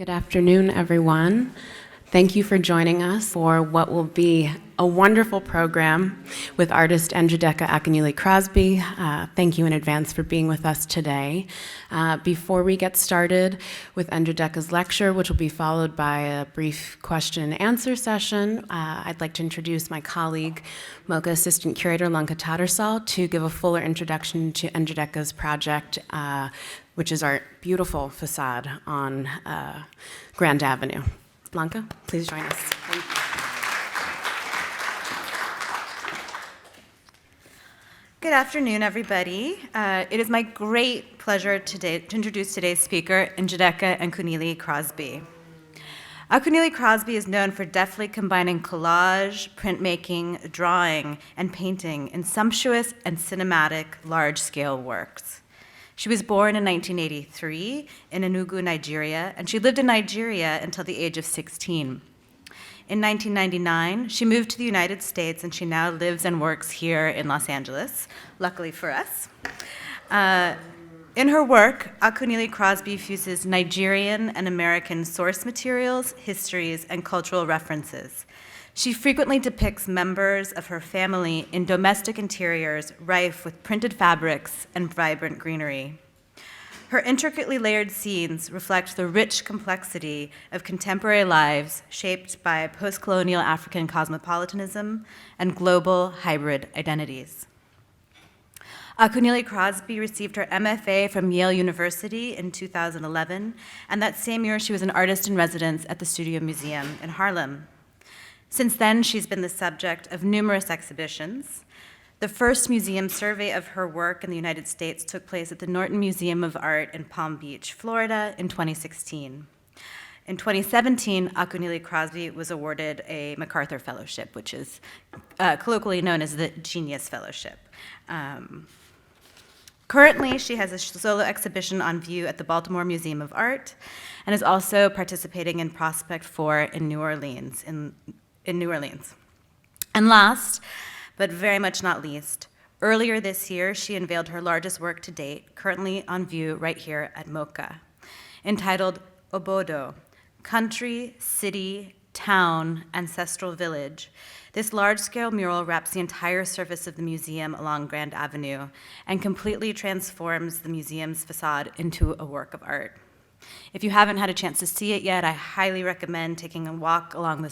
Good afternoon, everyone. Thank you for joining us for what will be a wonderful program with artist Njideka Akunyili Crosby. Thank you in advance for being with us today. Before we get started with Njideka's lecture, which will be followed by a brief question and answer session, I'd like to introduce my colleague, MOCA Assistant Curator Lanka Tattersall, to give a fuller introduction to Njideka's project, which is our beautiful facade on Grand Avenue. Blanca, please join us. Thank you. Good afternoon, everybody. It is my great pleasure today to introduce today's speaker, Njideka Akunyili Crosby. Akunyili Crosby is known for deftly combining collage, printmaking, drawing, and painting in sumptuous and cinematic large-scale works. She was born in 1983 in Enugu, Nigeria, and she lived in Nigeria until the age of 16. In 1999, she moved to the United States, and she now lives and works here in Los Angeles, luckily for us. In her work, Akunyili Crosby fuses Nigerian and American source materials, histories, and cultural references. She frequently depicts members of her family in domestic interiors rife with printed fabrics and vibrant greenery. Her intricately layered scenes reflect the rich complexity of contemporary lives shaped by post-colonial African cosmopolitanism and global hybrid identities. Akunyili Crosby received her MFA from Yale University in 2011, and that same year she was an artist in residence at the Studio Museum in Harlem. Since then, she's been the subject of numerous exhibitions. The first museum survey of her work in the United States took place at the Norton Museum of Art in Palm Beach, Florida, in 2016. In 2017, Akunyili Crosby was awarded a MacArthur Fellowship, which is colloquially known as the Genius Fellowship. Currently, she has a solo exhibition on view at the Baltimore Museum of Art and is also participating in Prospect 4 in New Orleans. And last, but very much not least, earlier this year, she unveiled her largest work to date, currently on view right here at MOCA, entitled Obodo, Country, City, Town, Ancestral Village. This large-scale mural wraps the entire surface of the museum along Grand Avenue and completely transforms the museum's facade into a work of art. If you haven't had a chance to see it yet, I highly recommend taking a walk along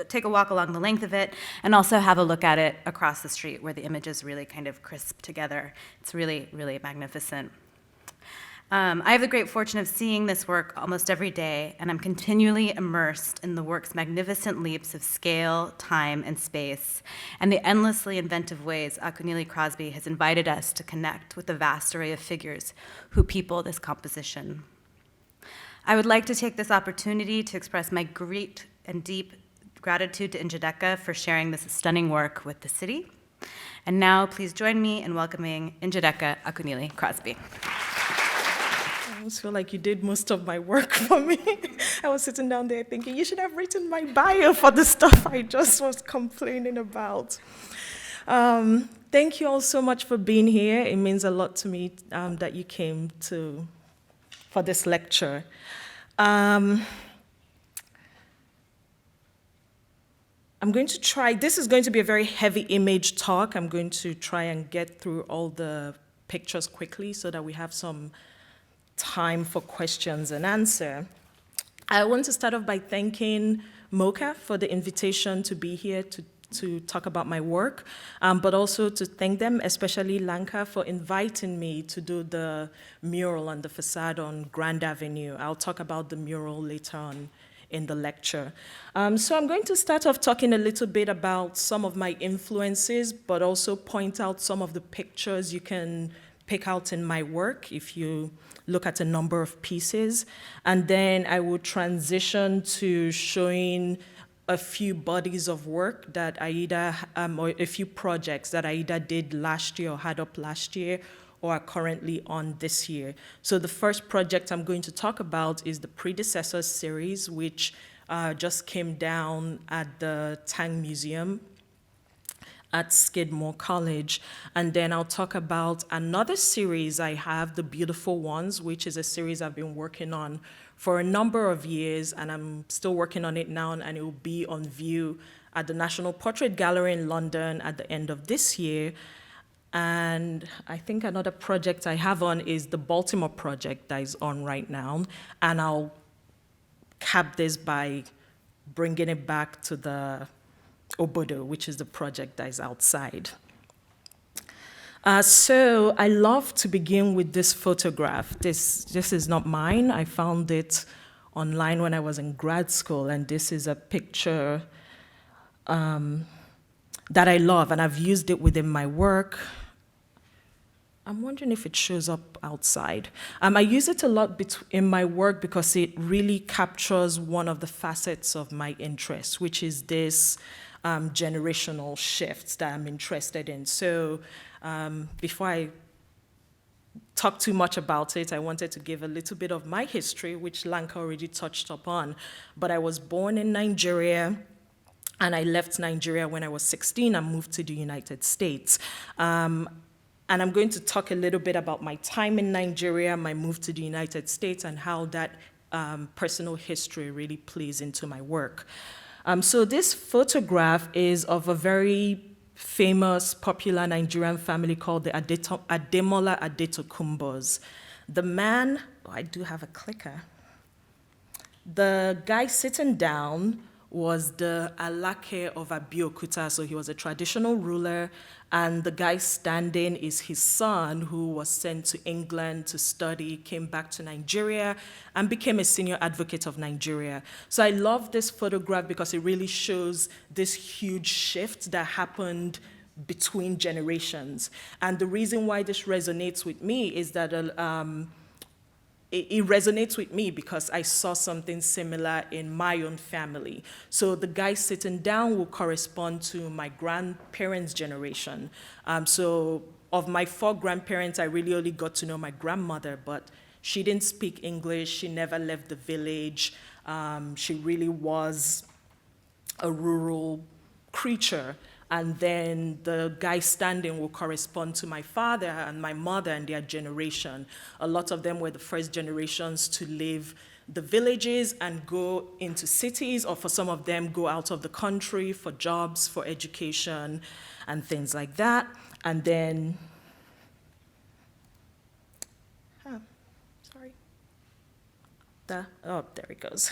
take a walk along the length of it, and also have a look at it across the street where the images really kind of crisp together. It's really, really magnificent. I have the great fortune of seeing this work almost every day, and I'm continually immersed in the work's magnificent leaps of scale, time, and space, and the endlessly inventive ways Akunyili Crosby has invited us to connect with the vast array of figures who people this composition. I would like to take this opportunity to express my great and deep gratitude to Njideka for sharing this stunning work with the city. And now, please join me in welcoming Njideka Akunyili Crosby. I almost feel like you did most of my work for me. I was sitting down there thinking, you should have written my bio for the stuff I just was complaining about. Thank you all so much for being here. It means a lot to me that you came for this lecture. I'm going to try, this is going to be a very heavy image talk. I'm going to try and get through all the pictures quickly so that we have some time for questions and answer. I want to start off by thanking MOCA for the invitation to be here to talk about my work, but also to thank them, especially Lanka, for inviting me to do the mural on the facade on Grand Avenue. I'll talk about the mural later on in the lecture. So I'm going to start off talking a little bit about some of my influences, but also point out some of the pictures you can pick out in my work if you look at a number of pieces. And then I will transition to showing a few bodies of work that I either, or a few projects that I either did last year or had up last year or are currently on this year. So the first project I'm going to talk about is the Predecessor series, which just came down at the Tang Museum at Skidmore College. And then I'll talk about another series I have, The Beautiful Ones, which is a series I've been working on for a number of years, and I'm still working on it now, and it will be on view at the National Portrait Gallery in London at the end of this year. And I think another project I have on is the Baltimore project that is on right now, and I'll cap this by bringing it back to the Obodo, which is the project that is outside. So I love to begin with this photograph. This is not mine. I found it online when I was in grad school, and this is a picture that I love, and I've used it within my work. I'm wondering if it shows up outside. I use it a lot in my work because it really captures one of the facets of my interest, which is this generational shift that I'm interested in. So before I talk too much about it, I wanted to give a little bit of my history, which Lanka already touched upon. But I was born in Nigeria, and I left Nigeria when I was 16 and moved to the United States. And I'm going to talk a little bit about my time in Nigeria, my move to the United States, and how that personal history really plays into my work. So this photograph is of a very famous, popular Nigerian family called the Ademola Adetokunbos. The man, I do have a clicker. The guy sitting down was the Alake of Abeokuta, so he was a traditional ruler, and the guy standing is his son, who was sent to England to study, came back to Nigeria, and became a senior advocate of Nigeria. So I love this photograph because it really shows this huge shift that happened between generations. And the reason why this resonates with me is that it resonates with me because I saw something similar in my own family. So the guy sitting down will correspond to my grandparents' generation. So of my 4 grandparents, I really only got to know my grandmother, but she didn't speak English, she never left the village. She really was a rural creature. And then the guy standing will correspond to my father and my mother and their generation. A lot of them were the first generations to leave the villages and go into cities, or for some of them, go out of the country for jobs, for education, and things like that. And then, there it goes.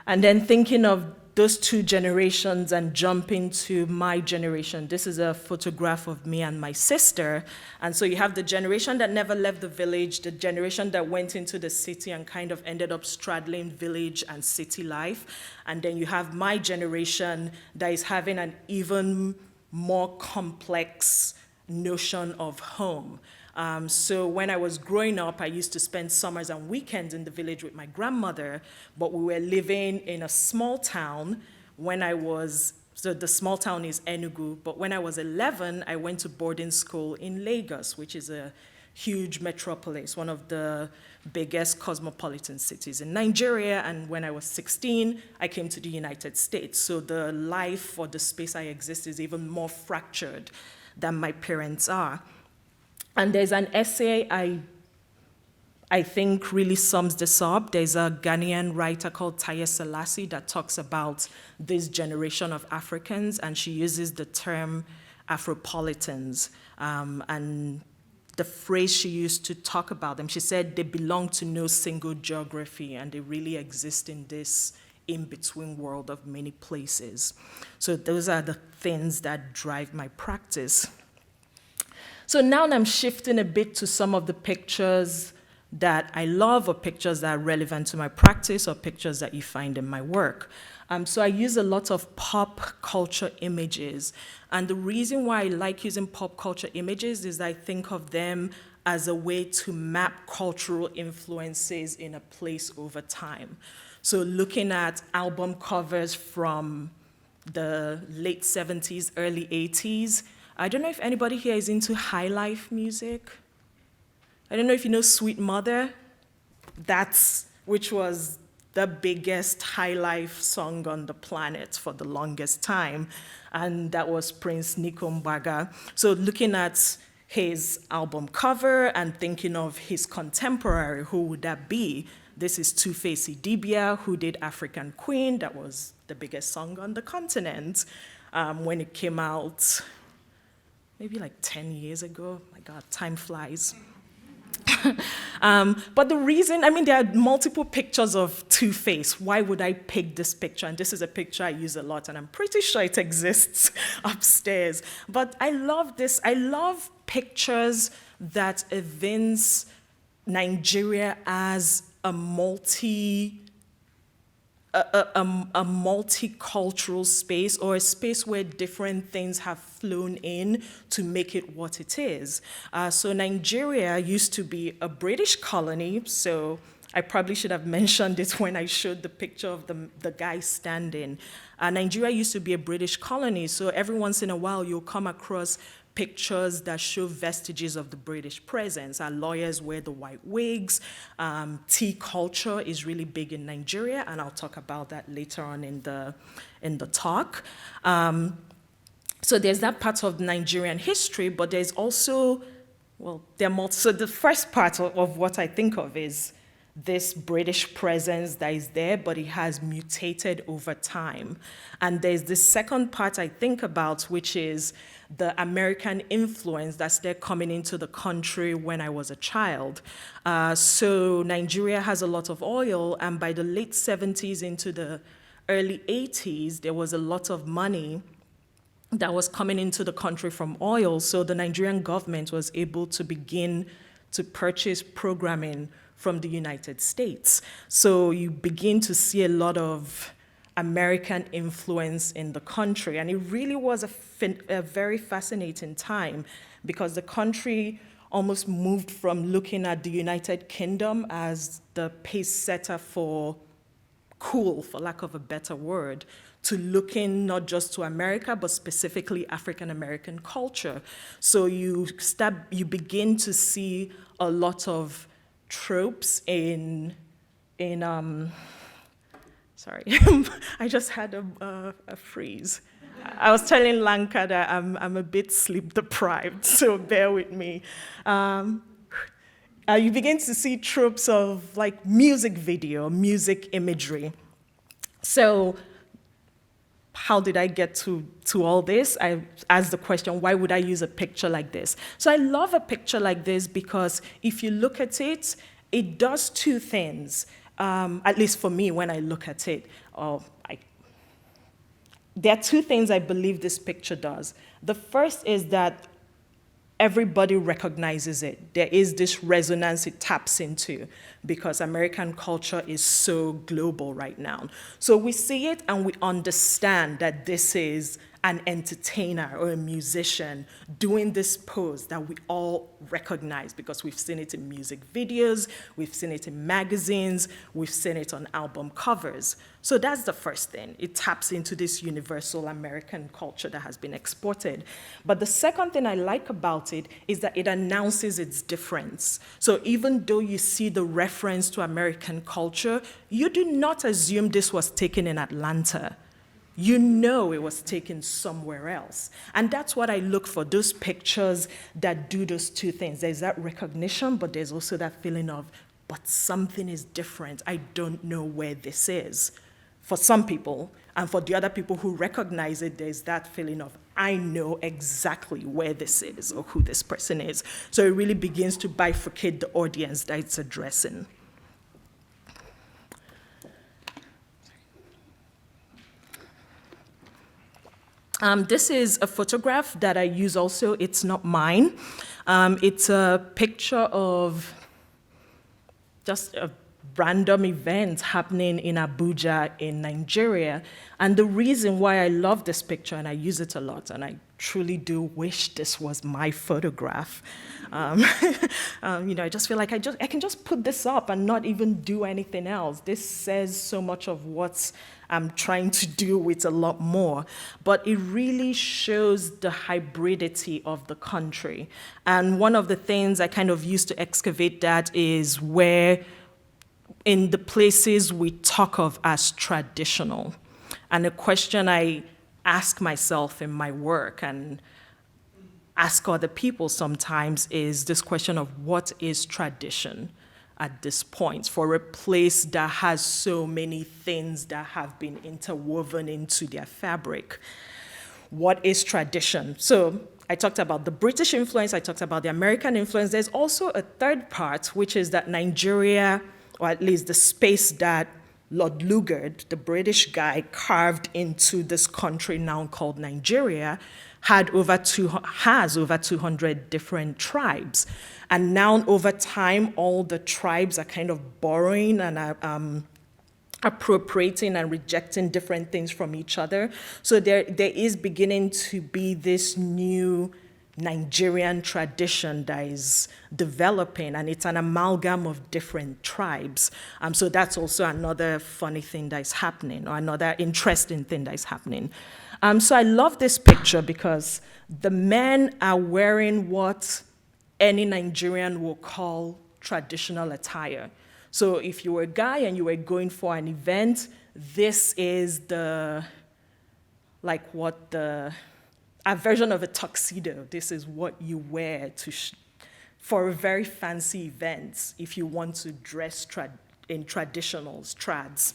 And then thinking of those 2 generations and jumping to my generation. This is a photograph of me and my sister. And so you have the generation that never left the village, the generation that went into the city and kind of ended up straddling village and city life. And then you have my generation that is having an even more complex notion of home. So when I was growing up, I used to spend summers and weekends in the village with my grandmother, but we were living in a small town so the small town is Enugu, but when I was 11, I went to boarding school in Lagos, which is a huge metropolis, one of the biggest cosmopolitan cities in Nigeria, and when I was 16, I came to the United States. So the life or the space I exist is even more fractured than my parents are. And there's an essay I think really sums this up. There's a Ghanaian writer called Taye Selassie that talks about this generation of Africans, and she uses the term Afropolitans. And the phrase she used to talk about them, she said they belong to no single geography, and they really exist in this in-between world of many places. So those are the things that drive my practice. So now I'm shifting a bit to some of the pictures that I love, or pictures that are relevant to my practice, or pictures that you find in my work. So I use a lot of pop culture images. And the reason why I like using pop culture images is I think of them as a way to map cultural influences in a place over time. So looking at album covers from the late 70s, early 80s, I don't know if anybody here is into high life music. I don't know if you know Sweet Mother, which was the biggest high life song on the planet for the longest time, and that was Prince Nikombaga. So looking at his album cover and thinking of his contemporary, who would that be? This is Two-Face Idibia, who did African Queen. That was the biggest song on the continent when it came out maybe like 10 years ago. My God, time flies. But the reason, I mean, there are multiple pictures of Two-Face. Why would I pick this picture? And this is a picture I use a lot, and I'm pretty sure it exists upstairs. But I love this. I love pictures that evince Nigeria as a multicultural space, or a space where different things have flown in to make it what it is. So Nigeria used to be a British colony, so I probably should have mentioned it when I showed the picture of the guy standing. Nigeria used to be a British colony, so every once in a while you'll come across pictures that show vestiges of the British presence. Our lawyers wear the white wigs. Tea culture is really big in Nigeria, and I'll talk about that later on in the talk. So there's that part of Nigerian history, but there's also, well, so the first part of what I think of is this British presence that is there, but it has mutated over time. And there's this second part I think about, which is the American influence that's there coming into the country when I was a child. So Nigeria has a lot of oil, and by the late 70s into the early 80s, there was a lot of money that was coming into the country from oil. So the Nigerian government was able to begin to purchase programming from the United States. So you begin to see a lot of American influence in the country. And it really was a very fascinating time, because the country almost moved from looking at the United Kingdom as the pace setter for cool, for lack of a better word, to looking not just to America, but specifically African American culture. So you begin to see a lot of tropes in sorry, I just had a freeze. I was telling Lanka that I'm a bit sleep deprived, so bear with me. You begin to see tropes of like music video, music imagery. So how did I get to all this? I asked the question, why would I use a picture like this? So I love a picture like this because if you look at it, it does two things, at least for me when I look at it. There are two things I believe this picture does. The first is that everybody recognizes it. There is this resonance it taps into because American culture is so global right now. So we see it and we understand that this is an entertainer or a musician doing this pose that we all recognize because we've seen it in music videos, we've seen it in magazines, we've seen it on album covers. So that's the first thing. It taps into this universal American culture that has been exported. But the second thing I like about it is that it announces its difference. So even though you see the reference to American culture, you do not assume this was taken in Atlanta. You know it was taken somewhere else. And that's what I look for, those pictures that do those two things. There's that recognition, but there's also that feeling of, but something is different. I don't know where this is. For some people, and for the other people who recognize it, there's that feeling of, I know exactly where this is or who this person is. So it really begins to bifurcate the audience that it's addressing. This is a photograph that I use also. It's not mine. It's a picture of just a random event happening in Abuja in Nigeria. And the reason why I love this picture, and I use it a lot, and I truly do wish this was my photograph. I just feel like I can just put this up and not even do anything else. This says so much of what I'm trying to do with a lot more. But it really shows the hybridity of the country. And one of the things I kind of used to excavate that is where in the places we talk of as traditional. And a question I ask myself in my work and ask other people sometimes is this question of what is tradition at this point for a place that has so many things that have been interwoven into their fabric. What is tradition? So I talked about the British influence, I talked about the American influence. There's also a third part, which is that Nigeria, or at least the space that Lord Lugard, the British guy, carved into this country now called Nigeria, has over 200 different tribes. And now over time, all the tribes are kind of borrowing and appropriating and rejecting different things from each other. So there is beginning to be this new Nigerian tradition that is developing, and it's an amalgam of different tribes. So that's also another funny thing that is happening, or another interesting thing that is happening. So I love this picture because the men are wearing what any Nigerian will call traditional attire. So if you were a guy and you were going for an event, this is a version of a tuxedo. This is what you wear for a very fancy event if you want to dress in traditionals, trads.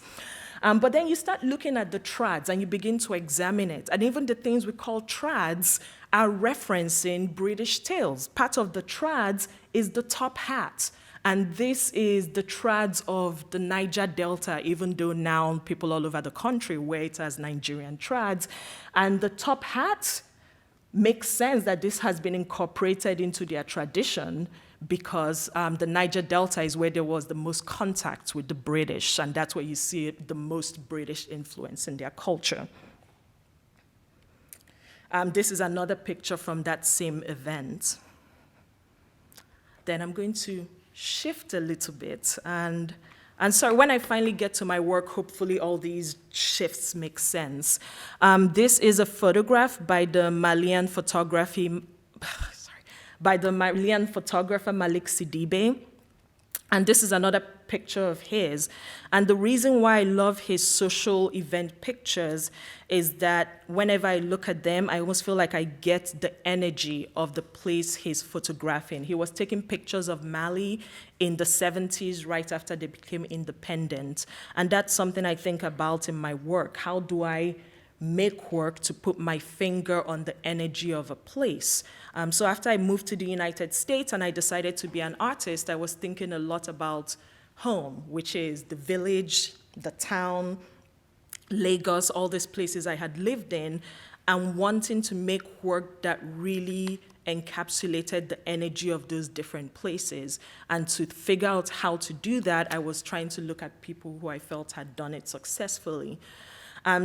But then you start looking at the trads and you begin to examine it. And even the things we call trads are referencing British tales. Part of the trads is the top hat. And this is the trads of the Niger Delta, even though now people all over the country wear it as Nigerian trads. And the top hat makes sense that this has been incorporated into their tradition because the Niger Delta is where there was the most contact with the British, and that's where you see the most British influence in their culture. This is another picture from that same event. Then I'm going to shift a little bit, and so when I finally get to my work, hopefully all these shifts make sense. This is a photograph by the Malian photographer Malik Sidibe, and this is another picture of his. And the reason why I love his social event pictures is that whenever I look at them, I almost feel like I get the energy of the place he's photographing. He was taking pictures of Mali in the 70s, right after they became independent. And that's something I think about in my work. How do I make work to put my finger on the energy of a place? So after I moved to the United States and I decided to be an artist, I was thinking a lot about home, which is the village, the town, Lagos, all these places I had lived in, and wanting to make work that really encapsulated the energy of those different places. And to figure out how to do that, I was trying to look at people who I felt had done it successfully.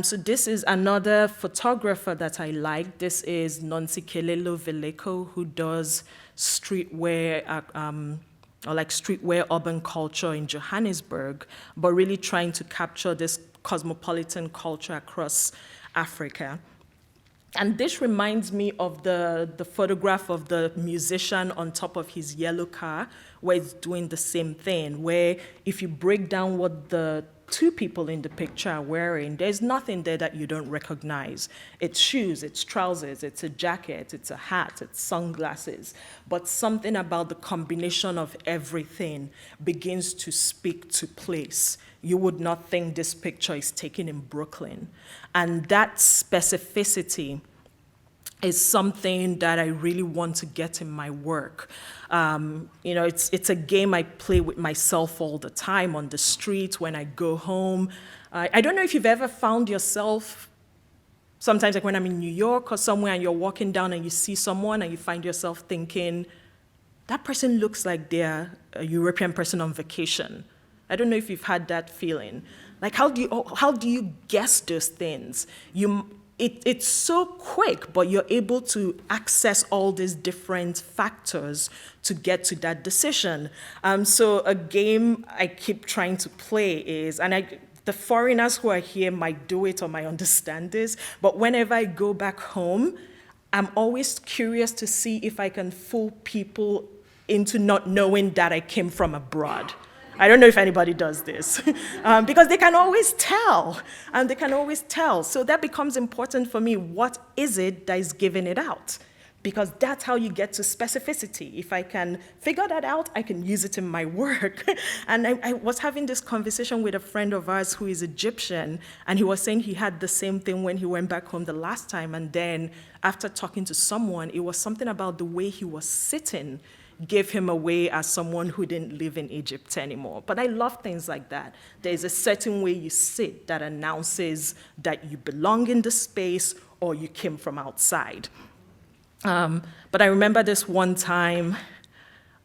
So this is another photographer that I like. This is Nonsikelelo Veleko, who does streetwear, or like streetwear urban culture in Johannesburg, but really trying to capture this cosmopolitan culture across Africa. And this reminds me of the photograph of the musician on top of his yellow car, where it's doing the same thing, where if you break down what the two people in the picture are wearing, there's nothing there that you don't recognize. It's shoes, it's trousers, it's a jacket, it's a hat, it's sunglasses. But something about the combination of everything begins to speak to place. You would not think this picture is taken in Brooklyn. And that specificity is something that I really want to get in my work. It's a game I play with myself all the time on the street when I go home. I don't know if you've ever found yourself, sometimes like when I'm in New York or somewhere and you're walking down and you see someone and you find yourself thinking, that person looks like they're a European person on vacation. I don't know if you've had that feeling. Like, how do you guess those things? It's so quick, but you're able to access all these different factors to get to that decision. So a game I keep trying to play is, the foreigners who are here might do it or might understand this, but whenever I go back home, I'm always curious to see if I can fool people into not knowing that I came from abroad. I don't know if anybody does this, because they can always tell, and they can always tell. So that becomes important for me. What is it that is giving it out? Because that's how you get to specificity. If I can figure that out, I can use it in my work. And I was having this conversation with a friend of ours who is Egyptian, and he was saying he had the same thing when he went back home the last time, and then after talking to someone, it was something about the way he was sitting gave him away as someone who didn't live in Egypt anymore. But I love things like that. There's a certain way you sit that announces that you belong in the space or you came from outside. But I remember this one time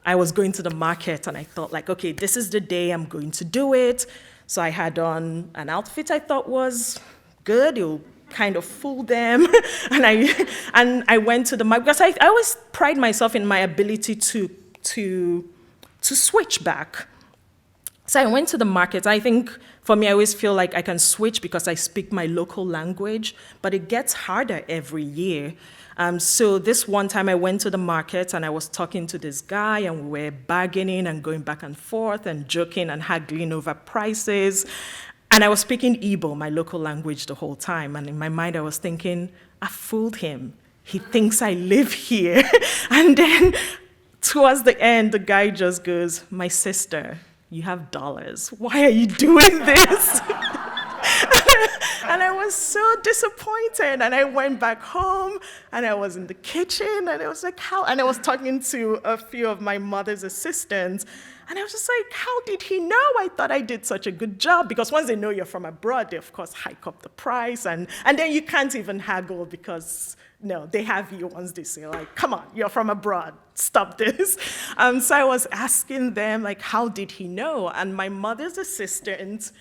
I was going to the market and I thought like, okay, this is the day I'm going to do it. So I had on an outfit I thought was good. It'll kind of fool them. and I went to the market because I always pride myself in my ability to switch back. So I went to the market. I think for me, I always feel like I can switch because I speak my local language, but it gets harder every year. So this one time I went to the market and I was talking to this guy and we were bargaining and going back and forth and joking and haggling over prices. And I was speaking Igbo, my local language, the whole time. And in my mind, I was thinking, I fooled him. He thinks I live here. And then towards the end, the guy just goes, my sister, you have dollars. Why are you doing this? And I was so disappointed. And I went back home, and I was in the kitchen, and I was like, how? And I was talking to a few of my mother's assistants, and I was just like, how did he know? I thought I did such a good job. Because once they know you're from abroad, they, of course, hike up the price, and then you can't even haggle because, no, they have you once they say, like, come on, you're from abroad, stop this. So I was asking them, like, how did he know? And my mother's assistant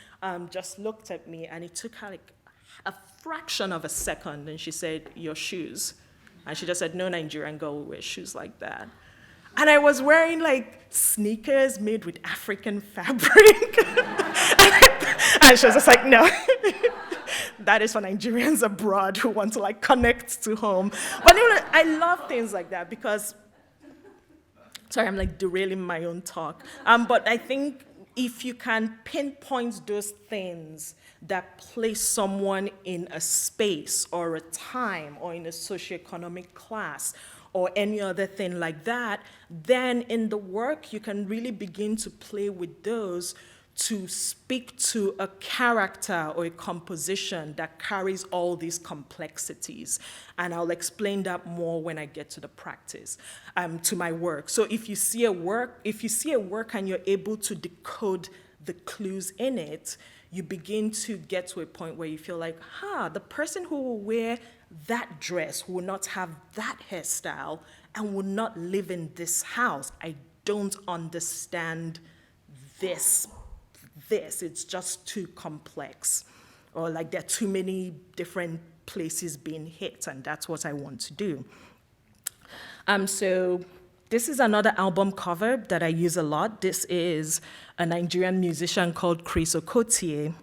just looked at me, and it took her, like, a fraction of a second, and she said, your shoes. And she just said, no Nigerian girl will wear shoes like that. And I was wearing, like, sneakers made with African fabric. And she was just like, no. That is for Nigerians abroad who want to, like, connect to home. But anyway, I love things like that because, sorry, I'm, like, derailing my own talk. But I think if you can pinpoint those things that place someone in a space or a time or in a socioeconomic class or any other thing like that, then in the work you can really begin to play with those to speak to a character or a composition that carries all these complexities. And I'll explain that more when I get to the practice, to my work. So if you see a work and you're able to decode the clues in it, you begin to get to a point where you feel like, the person who will wear that dress will not have that hairstyle and will not live in this house. I don't understand this. It's just too complex. Or like there are too many different places being hit, and that's what I want to do. So this is another album cover that I use a lot. This is a Nigerian musician called Chris Okotie,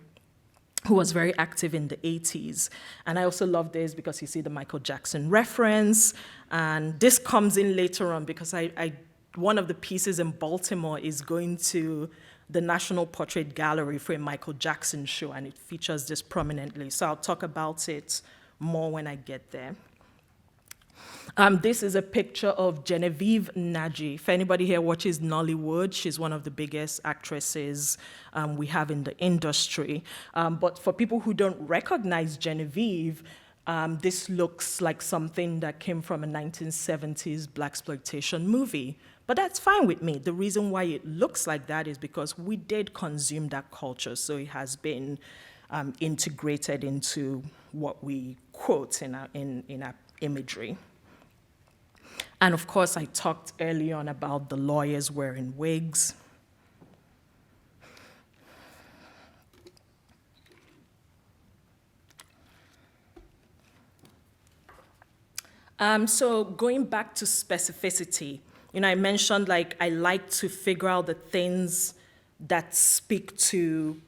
who was very active in the 80s. And I also love this because you see the Michael Jackson reference. And this comes in later on because one of the pieces in Baltimore is going to the National Portrait Gallery for a Michael Jackson show, and it features this prominently. So I'll talk about it more when I get there. This is a picture of Genevieve Naji. If anybody here watches Nollywood, she's one of the biggest actresses we have in the industry. But for people who don't recognize Genevieve, this looks like something that came from a 1970s blaxploitation movie. But that's fine with me. The reason why it looks like that is because we did consume that culture, so it has been integrated into what we quote in our imagery. And of course, I talked early on about the lawyers wearing wigs. So going back to specificity, I mentioned like I like to figure out the things that speak to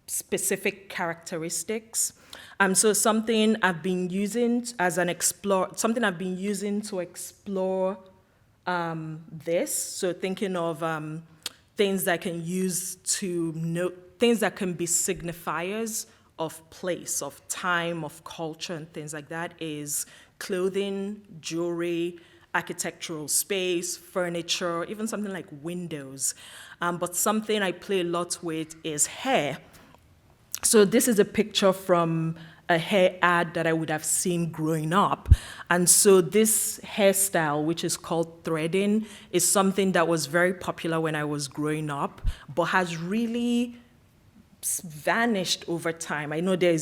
specific characteristics. So something I've been using to explore this. So thinking of things that can use to know, things that can be signifiers of place, of time, of culture, and things like that is clothing, jewelry, architectural space, furniture, even something like windows. But something I play a lot with is hair. So this is a picture from a hair ad that I would have seen growing up. And so this hairstyle, which is called threading, is something that was very popular when I was growing up, but has really vanished over time. I know there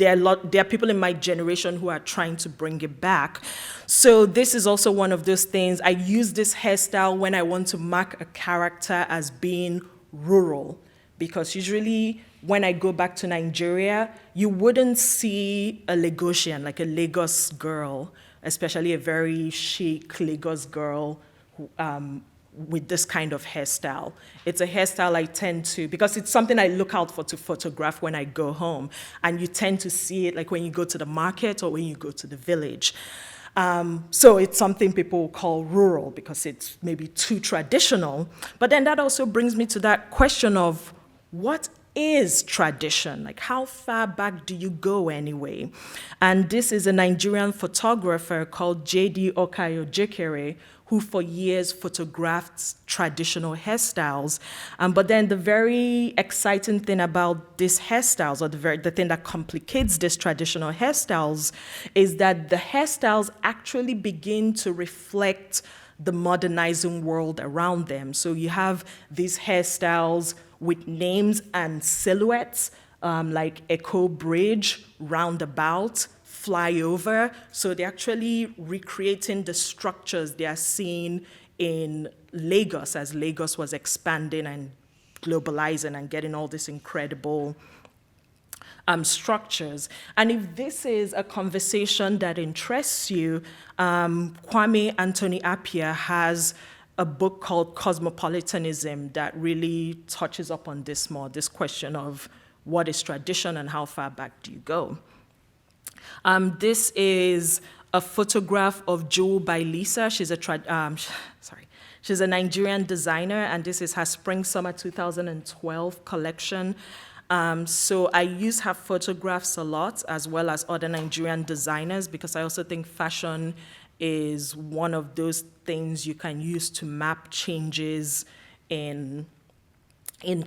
are people in my generation who are trying to bring it back. So this is also one of those things. I use this hairstyle when I want to mark a character as being rural, because usually when I go back to Nigeria, you wouldn't see a Lagosian, like a Lagos girl, especially a very chic Lagos girl with this kind of hairstyle. It's a hairstyle I tend to, because it's something I look out for to photograph when I go home. And you tend to see it like when you go to the market or when you go to the village. So it's something people call rural because it's maybe too traditional. But then that also brings me to that question of what is tradition? Like, how far back do you go anyway? And this is a Nigerian photographer called J.D. Okayojekere, who for years photographed traditional hairstyles. But then the very exciting thing about these hairstyles, or the thing that complicates these traditional hairstyles, is that the hairstyles actually begin to reflect the modernizing world around them. So you have these hairstyles with names and silhouettes, like Echo Bridge, Roundabout, Flyover. So they're actually recreating the structures they are seeing in Lagos as Lagos was expanding and globalizing and getting all these incredible structures. And if this is a conversation that interests you, Kwame Anthony Appiah has a book called Cosmopolitanism that really touches up on this more, this question of what is tradition and how far back do you go. This is a photograph of Jewel by Lisa. She's a Nigerian designer, and this is her Spring-Summer 2012 collection. So I use her photographs a lot, as well as other Nigerian designers, because I also think fashion is one of those things you can use to map changes in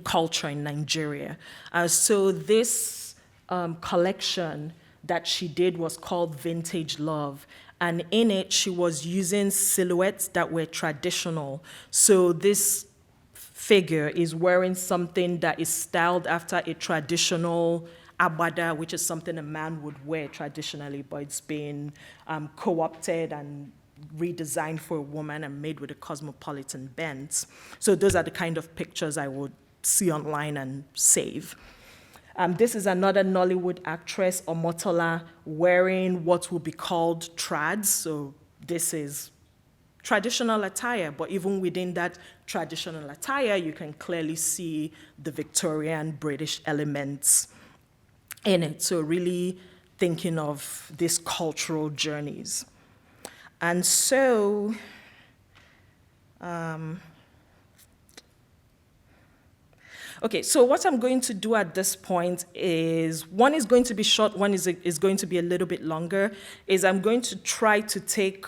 culture in Nigeria. So this collection that she did was called Vintage Love. And in it, she was using silhouettes that were traditional. So this figure is wearing something that is styled after a traditional abada, which is something a man would wear traditionally, but it's been co-opted and redesigned for a woman and made with a cosmopolitan bent. So those are the kind of pictures I would see online and save. This is another Nollywood actress, Omotola, wearing what would be called trads. So this is traditional attire, but even within that traditional attire, you can clearly see the Victorian British elements in it. So really thinking of these cultural journeys. And so, okay, so what I'm going to do at this point is, one is going to be short, one is going to be a little bit longer, is I'm going to try to take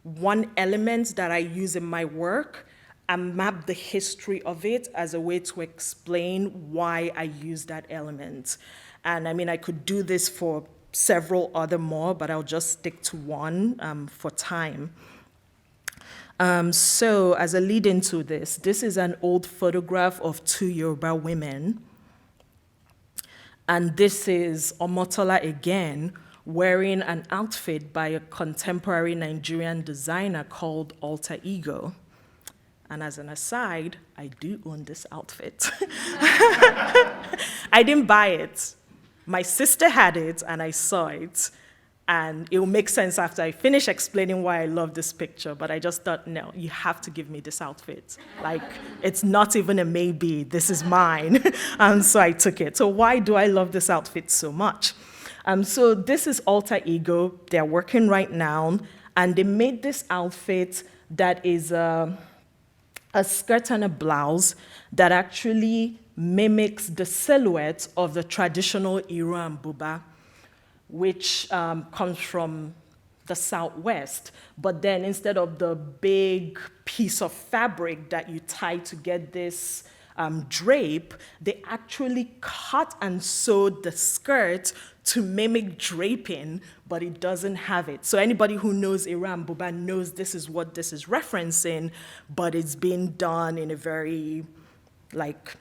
one element that I use in my work and map the history of it as a way to explain why I use that element. And I mean, I could do this for several other more, but I'll just stick to one for time. So as a lead into this is an old photograph of two Yoruba women. And this is Omotola again, wearing an outfit by a contemporary Nigerian designer called Alter Ego. And as an aside, I do own this outfit. I didn't buy it. My sister had it, and I saw it. And it will make sense after I finish explaining why I love this picture, but I just thought, no, you have to give me this outfit. Like, it's not even a maybe, this is mine. And so I took it. So why do I love this outfit so much? So this is Alter Ego. They're working right now, and they made this outfit that is a a skirt and a blouse that actually mimics the silhouette of the traditional Iran buba, which comes from the Southwest. But then instead of the big piece of fabric that you tie to get this drape, they actually cut and sewed the skirt to mimic draping, but it doesn't have it. So anybody who knows Iran buba knows this is what this is referencing, but it's being done in a very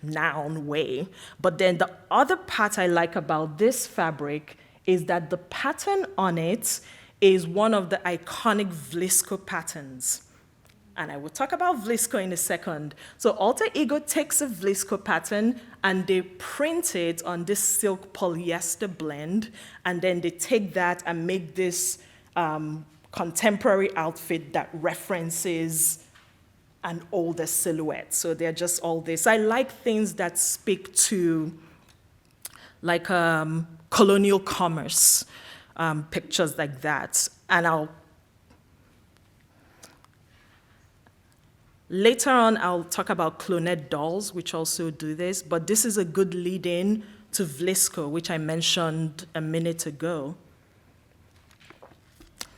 noun way. But then the other part I like about this fabric is that the pattern on it is one of the iconic Visco patterns. And I will talk about Visco in a second. So Alter Ego takes a Visco pattern and they print it on this silk polyester blend, and then they take that and make this contemporary outfit that references an older silhouette. So they're just all this. I like things that speak to colonial commerce, pictures like that. And later on, I'll talk about Clonette dolls, which also do this, but this is a good lead-in to Visco, which I mentioned a minute ago.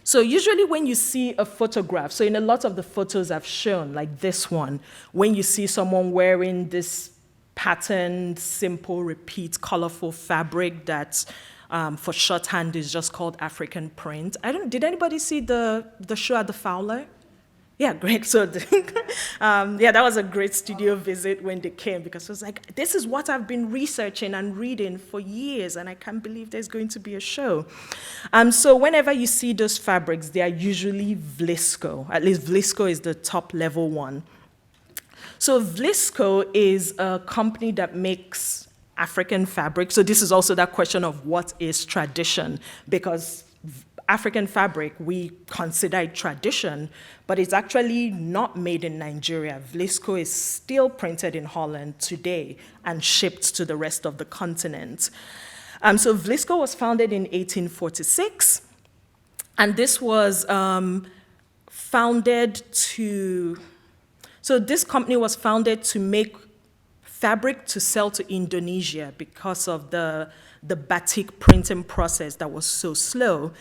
So usually when you see a photograph, so in a lot of the photos I've shown, like this one, when you see someone wearing this patterned, simple, repeat, colorful fabric that for shorthand is just called African print. Did anybody see the show at the Fowler? Yeah, great. So, that was a great studio visit when they came, because it was like, this is what I've been researching and reading for years, and I can't believe there's going to be a show. So whenever you see those fabrics, they are usually Visco. At least Visco is the top level one. So Visco is a company that makes African fabric. So this is also that question of what is tradition, because African fabric, we consider it tradition, but it's actually not made in Nigeria. Visco is still printed in Holland today and shipped to the rest of the continent. So Visco was founded in 1846, and this was this company was founded to make fabric to sell to Indonesia because of the batik printing process that was so slow,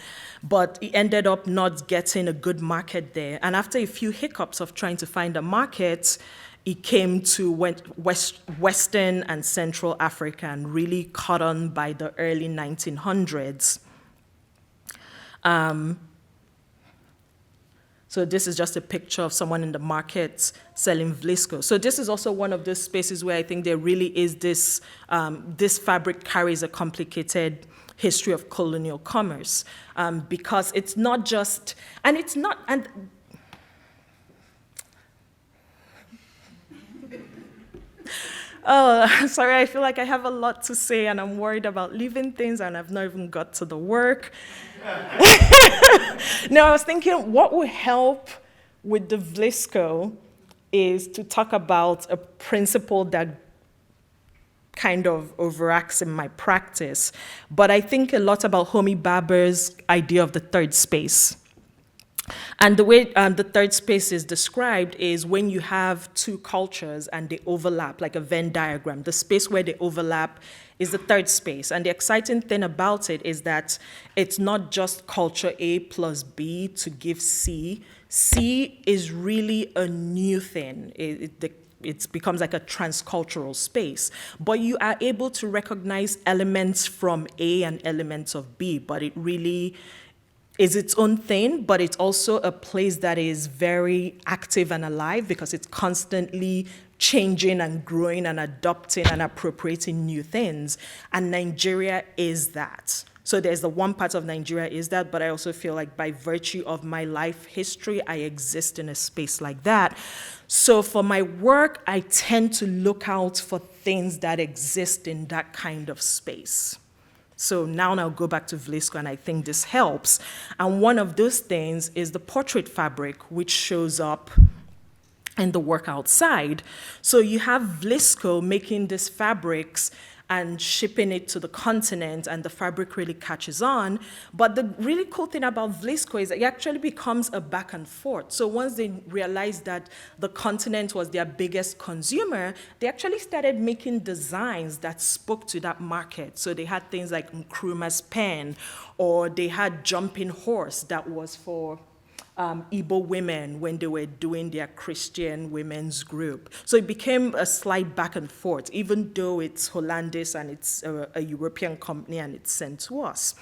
but it ended up not getting a good market there. And after a few hiccups of trying to find a market, it came to Western and Central Africa and really caught on by the early 1900s. So this is just a picture of someone in the market selling Visco. So this is also one of those spaces where I think there really is this, this fabric carries a complicated history of colonial commerce, because it's not just, oh, sorry, I feel like I have a lot to say and I'm worried about leaving things and I've not even got to the work. No, I was thinking what would help with the Visco is to talk about a principle that kind of overacts in my practice. But I think a lot about Homi Bhabher's idea of the third space. And the way the third space is described is when you have two cultures and they overlap, like a Venn diagram. The space where they overlap is the third space. And the exciting thing about it is that it's not just culture A plus B to give C. C is really a new thing. It becomes like a transcultural space. But you are able to recognize elements from A and elements of B, but it really is its own thing, but it's also a place that is very active and alive because it's constantly changing and growing and adopting and appropriating new things. And Nigeria is that. So there's the one part of Nigeria is that, but I also feel like by virtue of my life history, I exist in a space like that. So for my work, I tend to look out for things that exist in that kind of space. So now I'll go back to Visco, and I think this helps. And one of those things is the portrait fabric, which shows up in the work outside. So you have Visco making these fabrics, and shipping it to the continent, and the fabric really catches on. But the really cool thing about Visco is it actually becomes a back and forth. So once they realized that the continent was their biggest consumer, they actually started making designs that spoke to that market. So they had things like Nkrumah's pen, or they had Jumping Horse that was for Igbo women when they were doing their Christian women's group. So it became a slight back and forth, even though it's Hollandic and it's a European company and it's sent to us.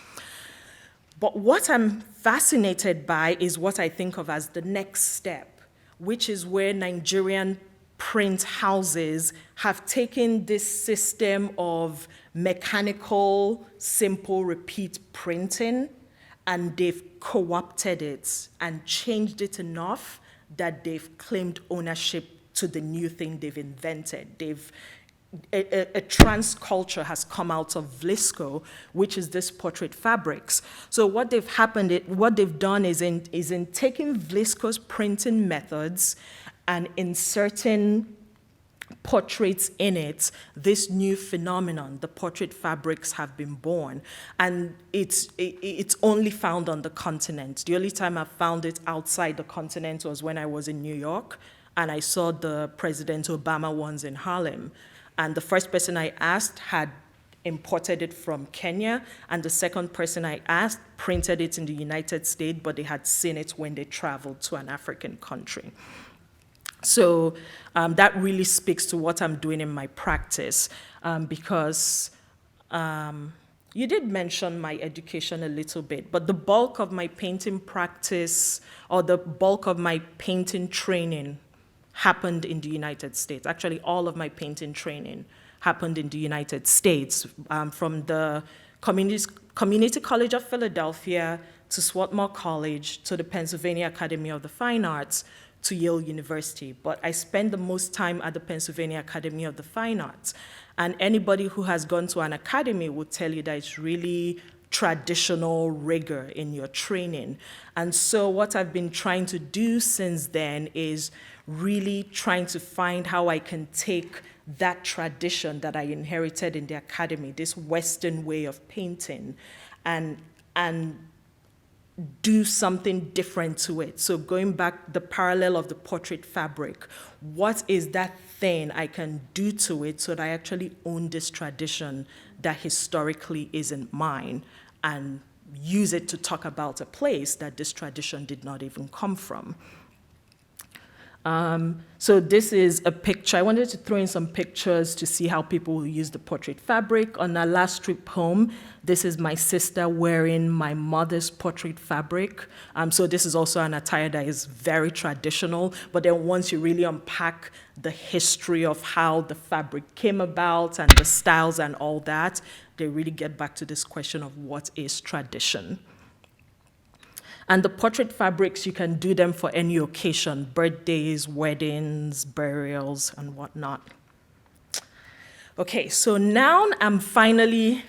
But what I'm fascinated by is what I think of as the next step, which is where Nigerian print houses have taken this system of mechanical, simple, repeat printing, and they've co-opted it and changed it enough that they've claimed ownership to the new thing they've invented. A trans culture has come out of Visco, which is this portrait fabrics. So what they've done is in taking Visco's printing methods and inserting portraits in it, this new phenomenon, the portrait fabrics, have been born. And it's only found on the continent. The only time I found it outside the continent was when I was in New York, and I saw the President Obama ones in Harlem. And the first person I asked had imported it from Kenya, and the second person I asked printed it in the United States, but they had seen it when they traveled to an African country. So that really speaks to what I'm doing in my practice, because you did mention my education a little bit, but the bulk of my painting practice, or the bulk of my painting training, happened in the United States. Actually, all of my painting training happened in the United States, from the Community College of Philadelphia to Swarthmore College to the Pennsylvania Academy of the Fine Arts to Yale University. But I spent the most time at the Pennsylvania Academy of the Fine Arts. And anybody who has gone to an academy will tell you that it's really traditional rigor in your training. And so what I've been trying to do since then is really trying to find how I can take that tradition that I inherited in the academy, this Western way of painting, and do something different to it. So going back, the parallel of the portrait fabric, what is that thing I can do to it so that I actually own this tradition that historically isn't mine, and use it to talk about a place that this tradition did not even come from. So this is a picture. I wanted to throw in some pictures to see how people will use the portrait fabric. On our last trip home, this is my sister wearing my mother's portrait fabric. So this is also an attire that is very traditional, but then once you really unpack the history of how the fabric came about and the styles and all that, they really get back to this question of what is tradition. And the portrait fabrics, you can do them for any occasion: birthdays, weddings, burials, and whatnot. Okay, so now I'm finally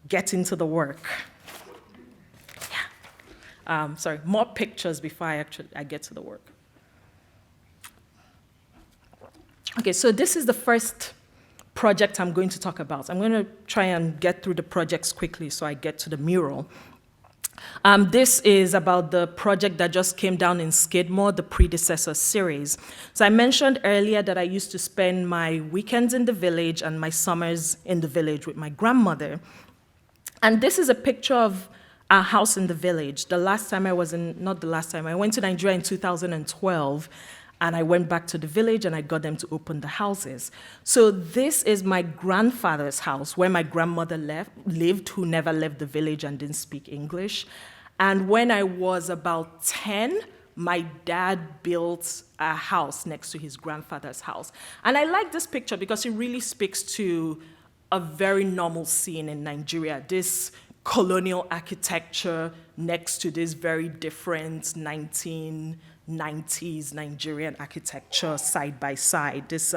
getting to the work. Yeah. Sorry, more pictures before I get to the work. Okay, so this is the first project I'm going to talk about. I'm going to try and get through the projects quickly so I get to the mural. This is about the project that just came down in Skidmore, the Predecessor series. So I mentioned earlier that I used to spend my weekends in the village and my summers in the village with my grandmother. And this is a picture of our house in the village. I went to Nigeria in 2012, and I went back to the village and I got them to open the houses. So this is my grandfather's house where my grandmother lived, who never left the village and didn't speak English. And when I was about 10, my dad built a house next to his grandfather's house. And I like this picture because it really speaks to a very normal scene in Nigeria, this colonial architecture next to this very different 1990s Nigerian architecture side by side. This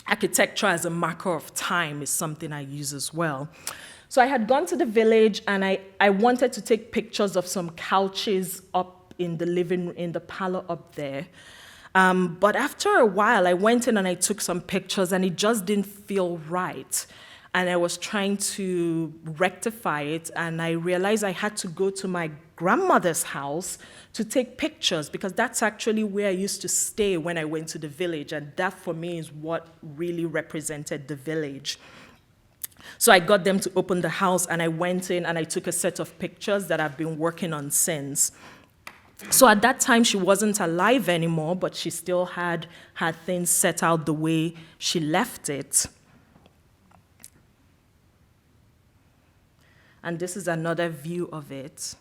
architecture as a marker of time is something I use as well. So I had gone to the village and I wanted to take pictures of some couches up in the parlor up there. But after a while, I went in and I took some pictures, and it just didn't feel right. And I was trying to rectify it, and I realized I had to go to my grandmother's house to take pictures, because that's actually where I used to stay when I went to the village, and that for me is what really represented the village. So I got them to open the house, and I went in and I took a set of pictures that I've been working on since. So at that time, she wasn't alive anymore, but she still had things set out the way she left it. And this is another view of it.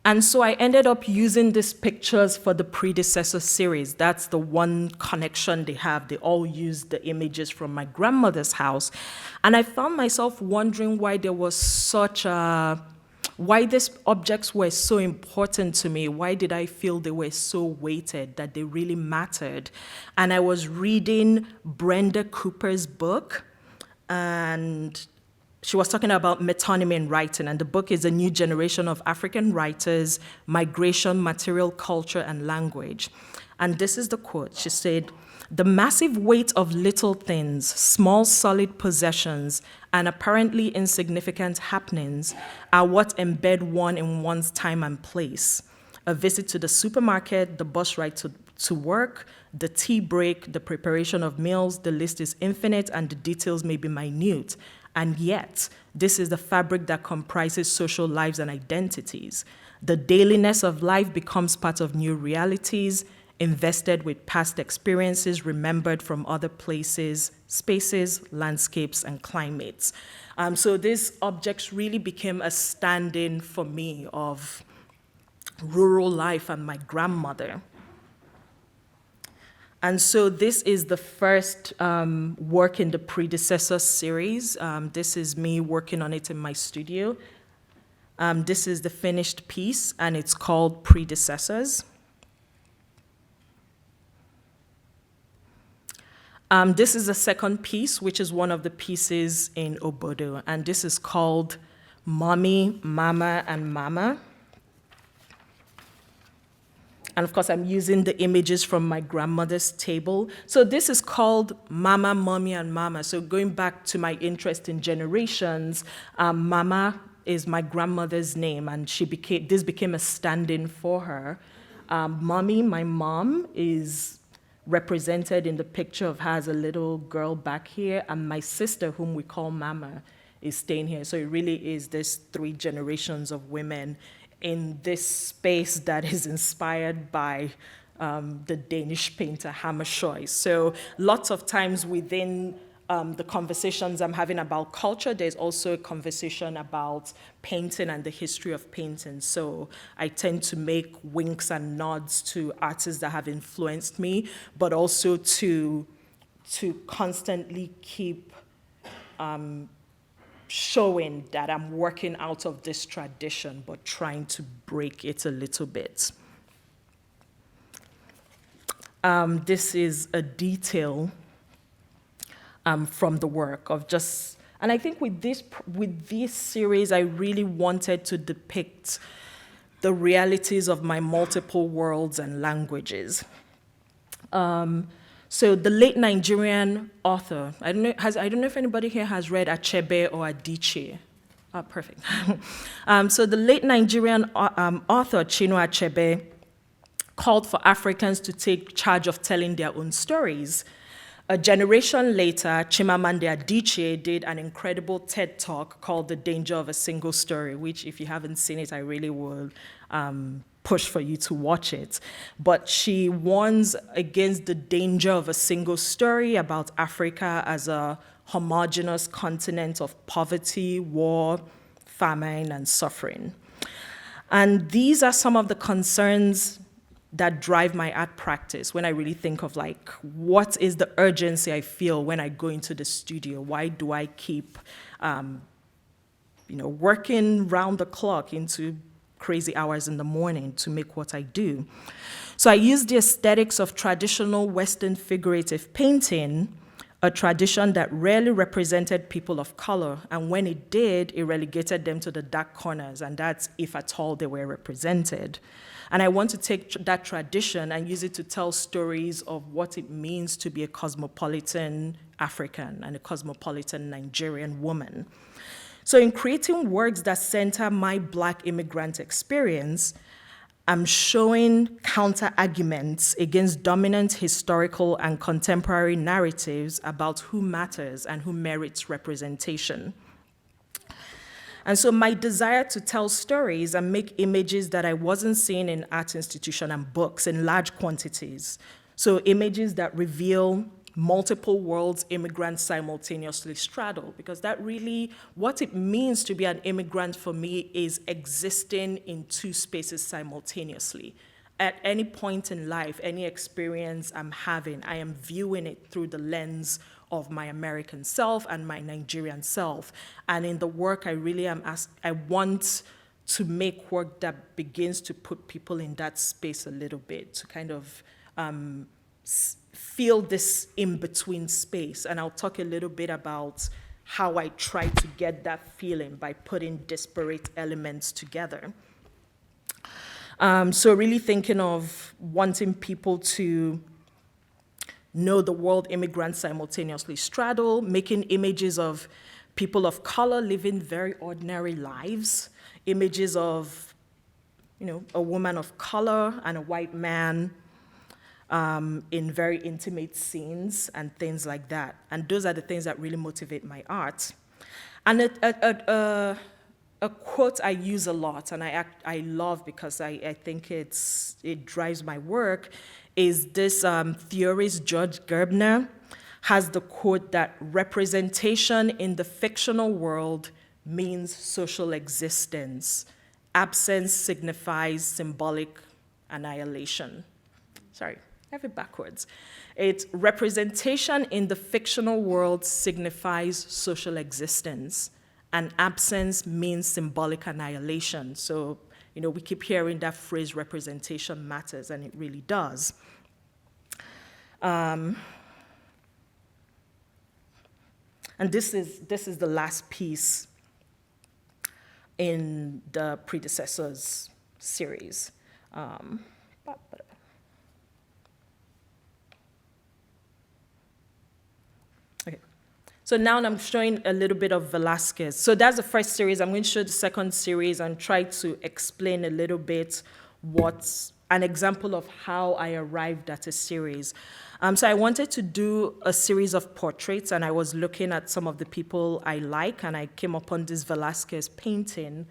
And so I ended up using these pictures for the Predecessor series. That's the one connection they have. They all use the images from my grandmother's house. And I found myself wondering why there was why these objects were so important to me. Why did I feel they were so weighted, that they really mattered? And I was reading Brenda Cooper's book, and she was talking about metonymy in writing, and the book is A New Generation of African Writers, Migration, Material Culture, and Language. And this is the quote. She said, "The massive weight of little things, small solid possessions, and apparently insignificant happenings are what embed one in one's time and place. A visit to the supermarket, the bus ride to work, the tea break, the preparation of meals, the list is infinite and the details may be minute. And yet, this is the fabric that comprises social lives and identities. The dailiness of life becomes part of new realities, invested with past experiences remembered from other places, spaces, landscapes, and climates." So these objects really became a stand-in for me of rural life and my grandmother. And so this is the first work in the Predecessor series. This is me working on it in my studio. This is the finished piece, and it's called Predecessors. This is the second piece, which is one of the pieces in Obodo, and this is called Mommy, Mama, and Mama. And of course, I'm using the images from my grandmother's table. So this is called Mama, Mommy, and Mama. So going back to my interest in generations, Mama is my grandmother's name, and this became a stand-in for her. Mommy, my mom, is represented in the picture of her as a little girl back here, and my sister, whom we call Mama, is staying here. So it really is this 3 generations of women in this space that is inspired by the Danish painter Hammershøi. So lots of times within the conversations I'm having about culture, there's also a conversation about painting and the history of painting. So I tend to make winks and nods to artists that have influenced me, but also to constantly keep showing that I'm working out of this tradition, but trying to break it a little bit. This is a detail from the work of just, and I think with this series, I really wanted to depict the realities of my multiple worlds and languages. So the late Nigerian author, I don't know if anybody here has read Achebe or Adichie. Oh, perfect. So the late Nigerian author, Chinua Achebe, called for Africans to take charge of telling their own stories. A generation later, Chimamanda Adichie did an incredible TED Talk called The Danger of a Single Story, which if you haven't seen it, I really would push for you to watch it. But she warns against the danger of a single story about Africa as a homogeneous continent of poverty, war, famine, and suffering. And these are some of the concerns that drive my art practice when I really think of like, what is the urgency I feel when I go into the studio? Why do I keep working round the clock into crazy hours in the morning to make what I do? So I use the aesthetics of traditional Western figurative painting a tradition that rarely represented people of color, and when it did, it relegated them to the dark corners, and that's if at all they were represented. And I want to take that tradition and use it to tell stories of what it means to be a cosmopolitan African and a cosmopolitan Nigerian woman. So in creating works that center my Black immigrant experience, I'm showing counter-arguments against dominant historical and contemporary narratives about who matters and who merits representation. And so my desire to tell stories and make images that I wasn't seeing in art institutions and books in large quantities. So images that reveal multiple worlds immigrants simultaneously straddle, because that really, what it means to be an immigrant for me is existing in two spaces simultaneously. At any point in life, any experience I'm having, I am viewing it through the lens of my American self and my Nigerian self. And in the work, I really am I want to make work that begins to put people in that space a little bit, to kind of feel this in-between space. And I'll talk a little bit about how I try to get that feeling by putting disparate elements together. So really thinking of wanting people to know the world immigrants simultaneously straddle, making images of people of color living very ordinary lives, images of, a woman of color and a white man in very intimate scenes and things like that. And those are the things that really motivate my art. And a quote I use a lot, and I love because I think it drives my work, is this theorist George Gerbner has the quote that representation in the fictional world means social existence. Absence signifies symbolic annihilation. Sorry, I have it backwards. It's representation in the fictional world signifies social existence, and absence means symbolic annihilation. So, we keep hearing that phrase, representation matters, and it really does. And this is the last piece in the Predecessors series. Okay. So now I'm showing a little bit of Velázquez. So that's the first series. I'm going to show the second series and try to explain a little bit what's an example of how I arrived at a series. So I wanted to do a series of portraits, and I was looking at some of the people I like, and I came upon this Velázquez painting,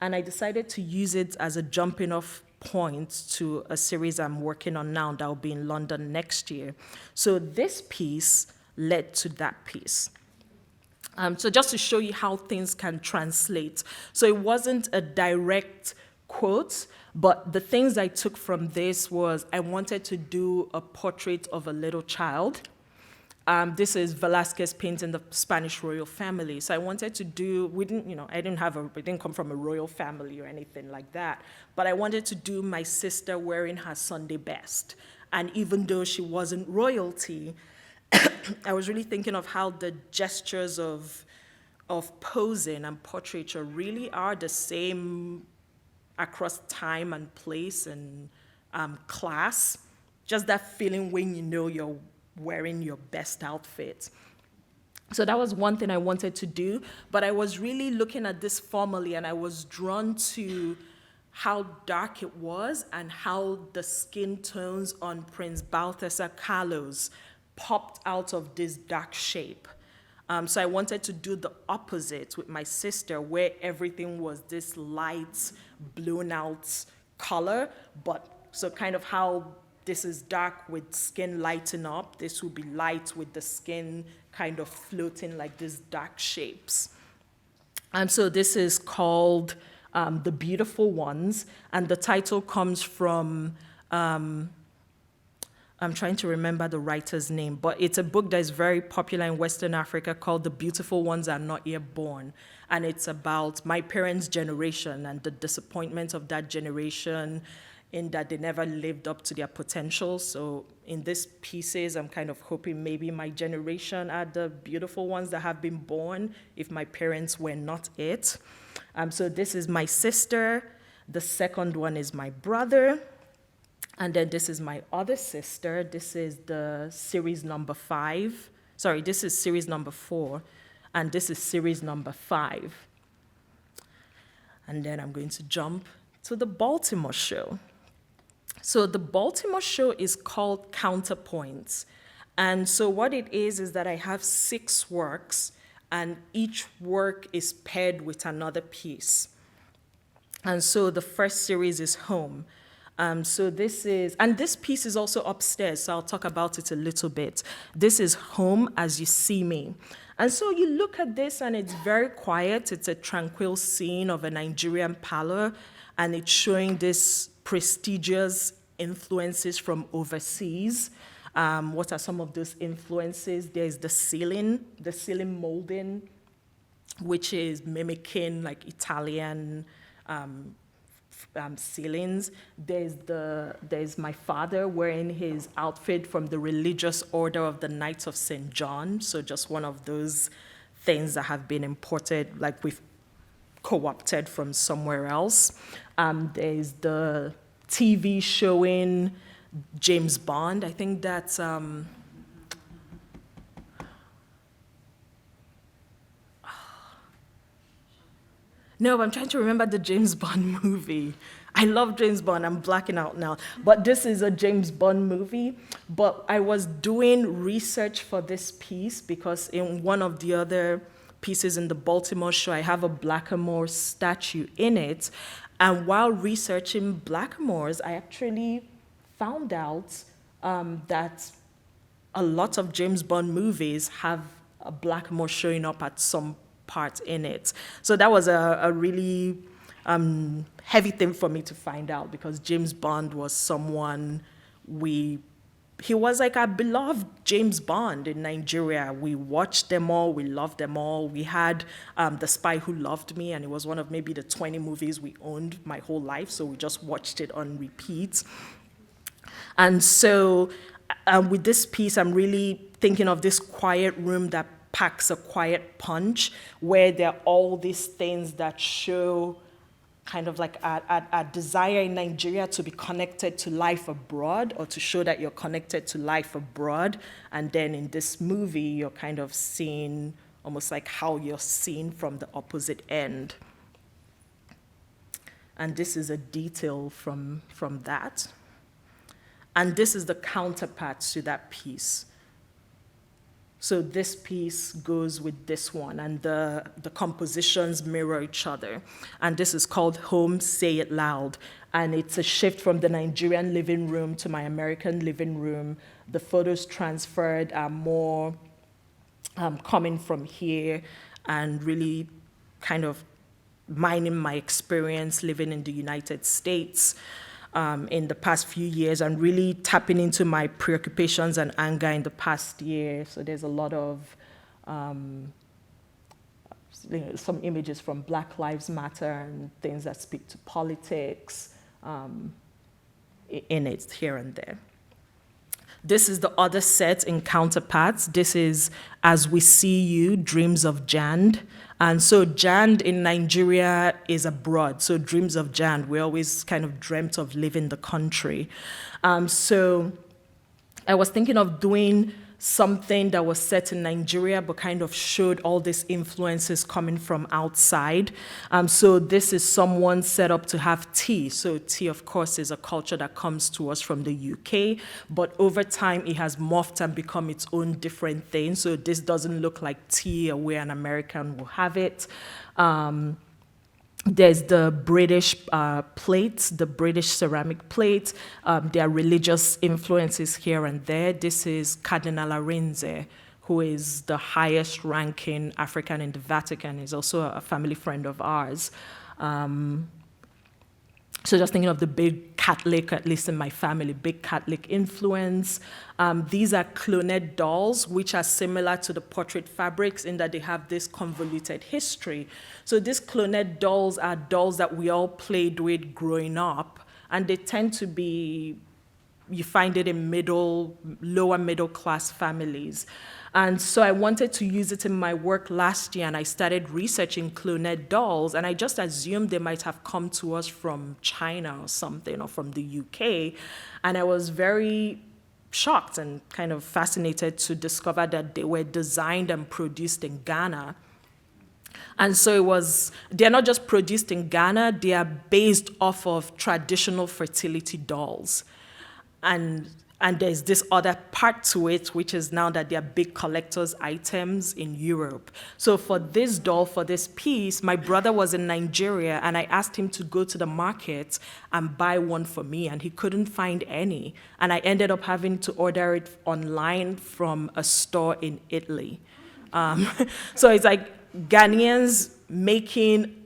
and I decided to use it as a jumping off point to a series I'm working on now that will be in London next year. So this piece led to that piece. So just to show you how things can translate. So it wasn't a direct quote, but the things I took from this was I wanted to do a portrait of a little child. This is Velázquez painting the Spanish royal family. So I wanted to do, I didn't come from a royal family or anything like that, but I wanted to do my sister wearing her Sunday best. And even though she wasn't royalty, I was really thinking of how the gestures of posing and portraiture really are the same across time and place and class. Just that feeling when you're wearing your best outfit. So that was one thing I wanted to do, but I was really looking at this formally, and I was drawn to how dark it was and how the skin tones on Prince Balthasar Carlos popped out of this dark shape. So I wanted to do the opposite with my sister, where everything was this light, blown out color, but so kind of how this is dark with skin lighting up, this would be light with the skin kind of floating like these dark shapes. And so this is called The Beautiful Ones, and the title comes from I'm trying to remember the writer's name, but it's a book that is very popular in Western Africa called The Beautiful Ones Are Not Yet Born. And it's about my parents' generation and the disappointment of that generation in that they never lived up to their potential. So in these pieces, I'm kind of hoping maybe my generation are the beautiful ones that have been born if my parents were not it. So this is my sister. The second one is my brother. And then this is my other sister. This is the series number 5. Sorry, this is series number 4. And this is series number 5. And then I'm going to jump to the Baltimore show. So the Baltimore show is called Counterpoints. And so what it is that I have 6 works, and each work is paired with another piece. And so the first series is Home. So this is, and this piece is also upstairs, so I'll talk about it a little bit. This is Home as You See Me. And so you look at this and it's very quiet. It's a tranquil scene of a Nigerian parlor, and it's showing this prestigious influences from overseas. What are some of those influences? There's the ceiling molding, which is mimicking like Italian ceilings. There's my father wearing his outfit from the religious order of the Knights of St. John. So just one of those things that have been imported, like we've co-opted from somewhere else. There's the TV showing James Bond. I think that's no, I'm trying to remember the James Bond movie. I love James Bond. I'm blacking out now. But this is a James Bond movie. But I was doing research for this piece because in one of the other pieces in the Baltimore show, I have a Blackamoor statue in it. And while researching Blackamoors, I actually found out that a lot of James Bond movies have a Blackamoor showing up at some part in it. So that was a really heavy thing for me to find out, because James Bond was someone he was like our beloved James Bond in Nigeria. We watched them all, we loved them all. We had The Spy Who Loved Me, and it was one of maybe the 20 movies we owned my whole life, so we just watched it on repeat. And so with this piece, I'm really thinking of this quiet room that packs a quiet punch, where there are all these things that show kind of like a desire in Nigeria to be connected to life abroad, or to show that you're connected to life abroad. And then in this movie, you're kind of seeing almost like how you're seen from the opposite end. And this is a detail from that. And this is the counterpart to that piece. So this piece goes with this one, and the compositions mirror each other. And this is called Home, Say It Loud. And it's a shift from the Nigerian living room to my American living room. The photos transferred are more coming from here, and really kind of mining my experience living in the United States in the past few years, and really tapping into my preoccupations and anger in the past year. So there's a lot of some images from Black Lives Matter and things that speak to politics in it here and there. This is the other set in Counterparts. This is As We See You, Dreams of Jand. And so Jand in Nigeria is abroad. So Dreams of Jand, we always kind of dreamt of leaving the country. So I was thinking of doing something that was set in Nigeria, but kind of showed all these influences coming from outside. So this is someone set up to have tea. So tea, of course, is a culture that comes to us from the UK, but over time it has morphed and become its own different thing. So this doesn't look like tea or where an American will have it. There's the British plate, the British ceramic plate. There are religious influences here and there. This is Cardinal Arinze, who is the highest ranking African in the Vatican. He's also a family friend of ours. So just thinking of the big Catholic, at least in my family, big Catholic influence. These are cloned dolls, which are similar to the portrait fabrics in that they have this convoluted history. So these cloned dolls are dolls that we all played with growing up. and they tend to be, you find it in lower middle class families. And so I wanted to use it in my work last year, and I started researching cloned dolls, and I just assumed they might have come to us from China or something, or from the UK. And I was very shocked and kind of fascinated to discover that they were designed and produced in Ghana. And so they're not just produced in Ghana, they are based off of traditional fertility dolls. And there's this other part to it, which is now that they're big collector's items in Europe. So for this doll, for this piece, my brother was in Nigeria, and I asked him to go to the market and buy one for me, and he couldn't find any. And I ended up having to order it online from a store in Italy. So it's like Ghanaians making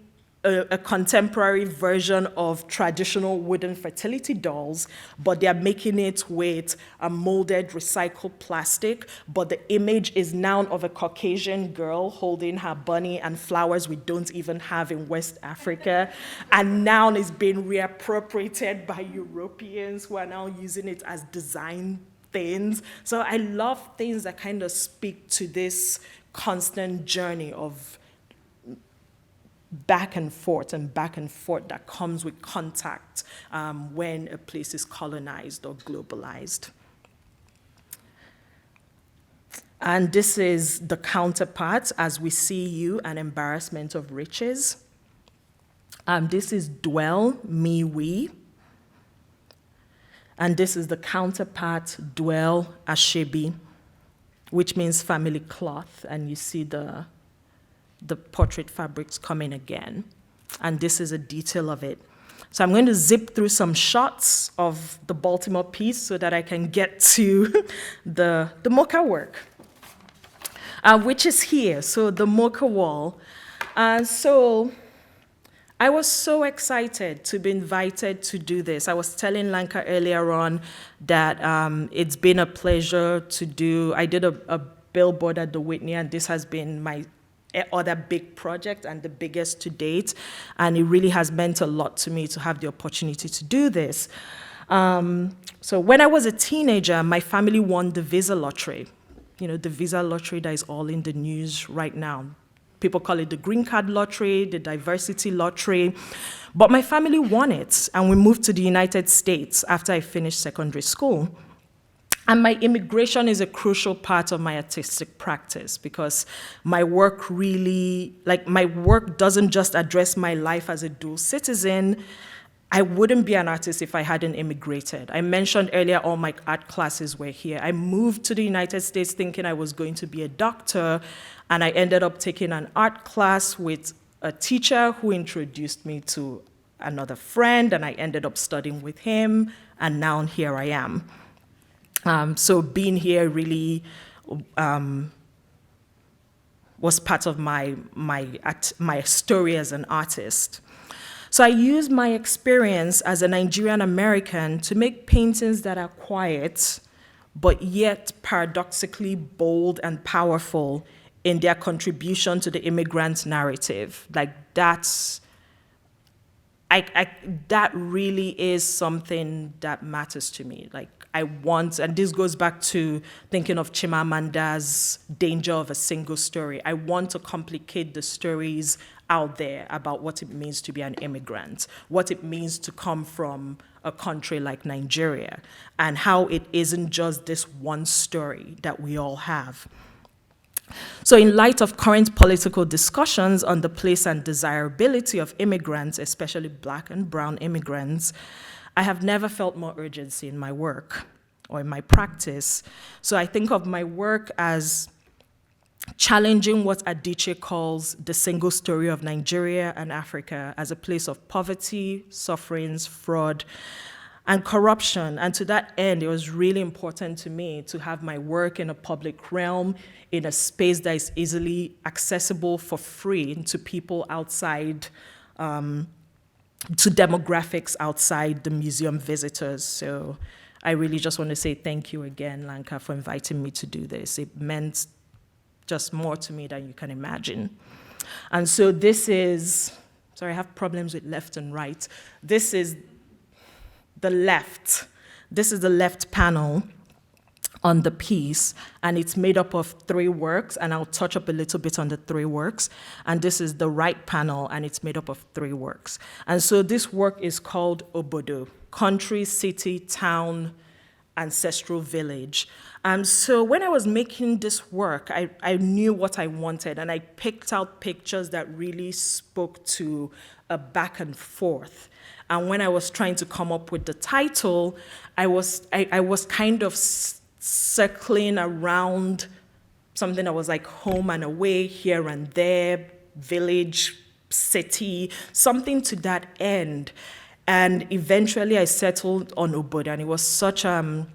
a contemporary version of traditional wooden fertility dolls, but they're making it with a molded recycled plastic, but the image is now of a Caucasian girl holding her bunny and flowers we don't even have in West Africa, and now it's being reappropriated by Europeans who are now using it as design things. So I love things that kind of speak to this constant journey of back and forth that comes with contact when a place is colonized or globalized. And this is the counterpart, As We See You, An Embarrassment of Riches. This is Dwell, Me, We. And this is the counterpart, Dwell, Ashebi, which means family cloth, and you see the portrait fabrics coming again. And this is a detail of it. So I'm going to zip through some shots of the Baltimore piece so that I can get to the MOCA work, which is here. So the MOCA wall. So I was so excited to be invited to do this. I was telling Lanka earlier on that it's been a pleasure to do. I did a billboard at the Whitney, and this has been my other big project and the biggest to date, and it really has meant a lot to me to have the opportunity to do this. So when I was a teenager, my family won the visa lottery. You know, the visa lottery that is all in the news right now. People call it the green card lottery, the diversity lottery, but my family won it, and we moved to the United States after I finished secondary school. And my immigration is a crucial part of my artistic practice, because my work doesn't just address my life as a dual citizen. I wouldn't be an artist if I hadn't immigrated. I mentioned earlier all my art classes were here. I moved to the United States thinking I was going to be a doctor, and I ended up taking an art class with a teacher who introduced me to another friend, and I ended up studying with him, and now here I am. So being here really was part of my story as an artist. So I use my experience as a Nigerian American to make paintings that are quiet, but yet paradoxically bold and powerful in their contribution to the immigrant narrative. Like that really is something that matters to me. Like I want, and this goes back to thinking of Chimamanda's danger of a single story. I want to complicate the stories out there about what it means to be an immigrant, what it means to come from a country like Nigeria, and how it isn't just this one story that we all have. So in light of current political discussions on the place and desirability of immigrants, especially Black and brown immigrants, I have never felt more urgency in my work or in my practice. So I think of my work as challenging what Adichie calls the single story of Nigeria and Africa as a place of poverty, sufferings, fraud, and corruption. And to that end, it was really important to me to have my work in a public realm, in a space that is easily accessible for free to people outside, to demographics outside the museum visitors. So I really just want to say thank you again, Lanka, for inviting me to do this. It meant just more to me than you can imagine. And so this is, sorry, I have problems with left and right. This is the left. This is the left panel on the piece, and it's made up of 3 works, and I'll touch up a little bit on the 3 works. And this is the right panel, and it's made up of 3 works. And so this work is called Obodo, country, city, town, ancestral village. So when I was making this work, I knew what I wanted, and I picked out pictures that really spoke to a back and forth. And when I was trying to come up with the title, I was kind of circling around something that was like home and away, here and there, village, city, something to that end. And eventually I settled on Obodo, and it was such and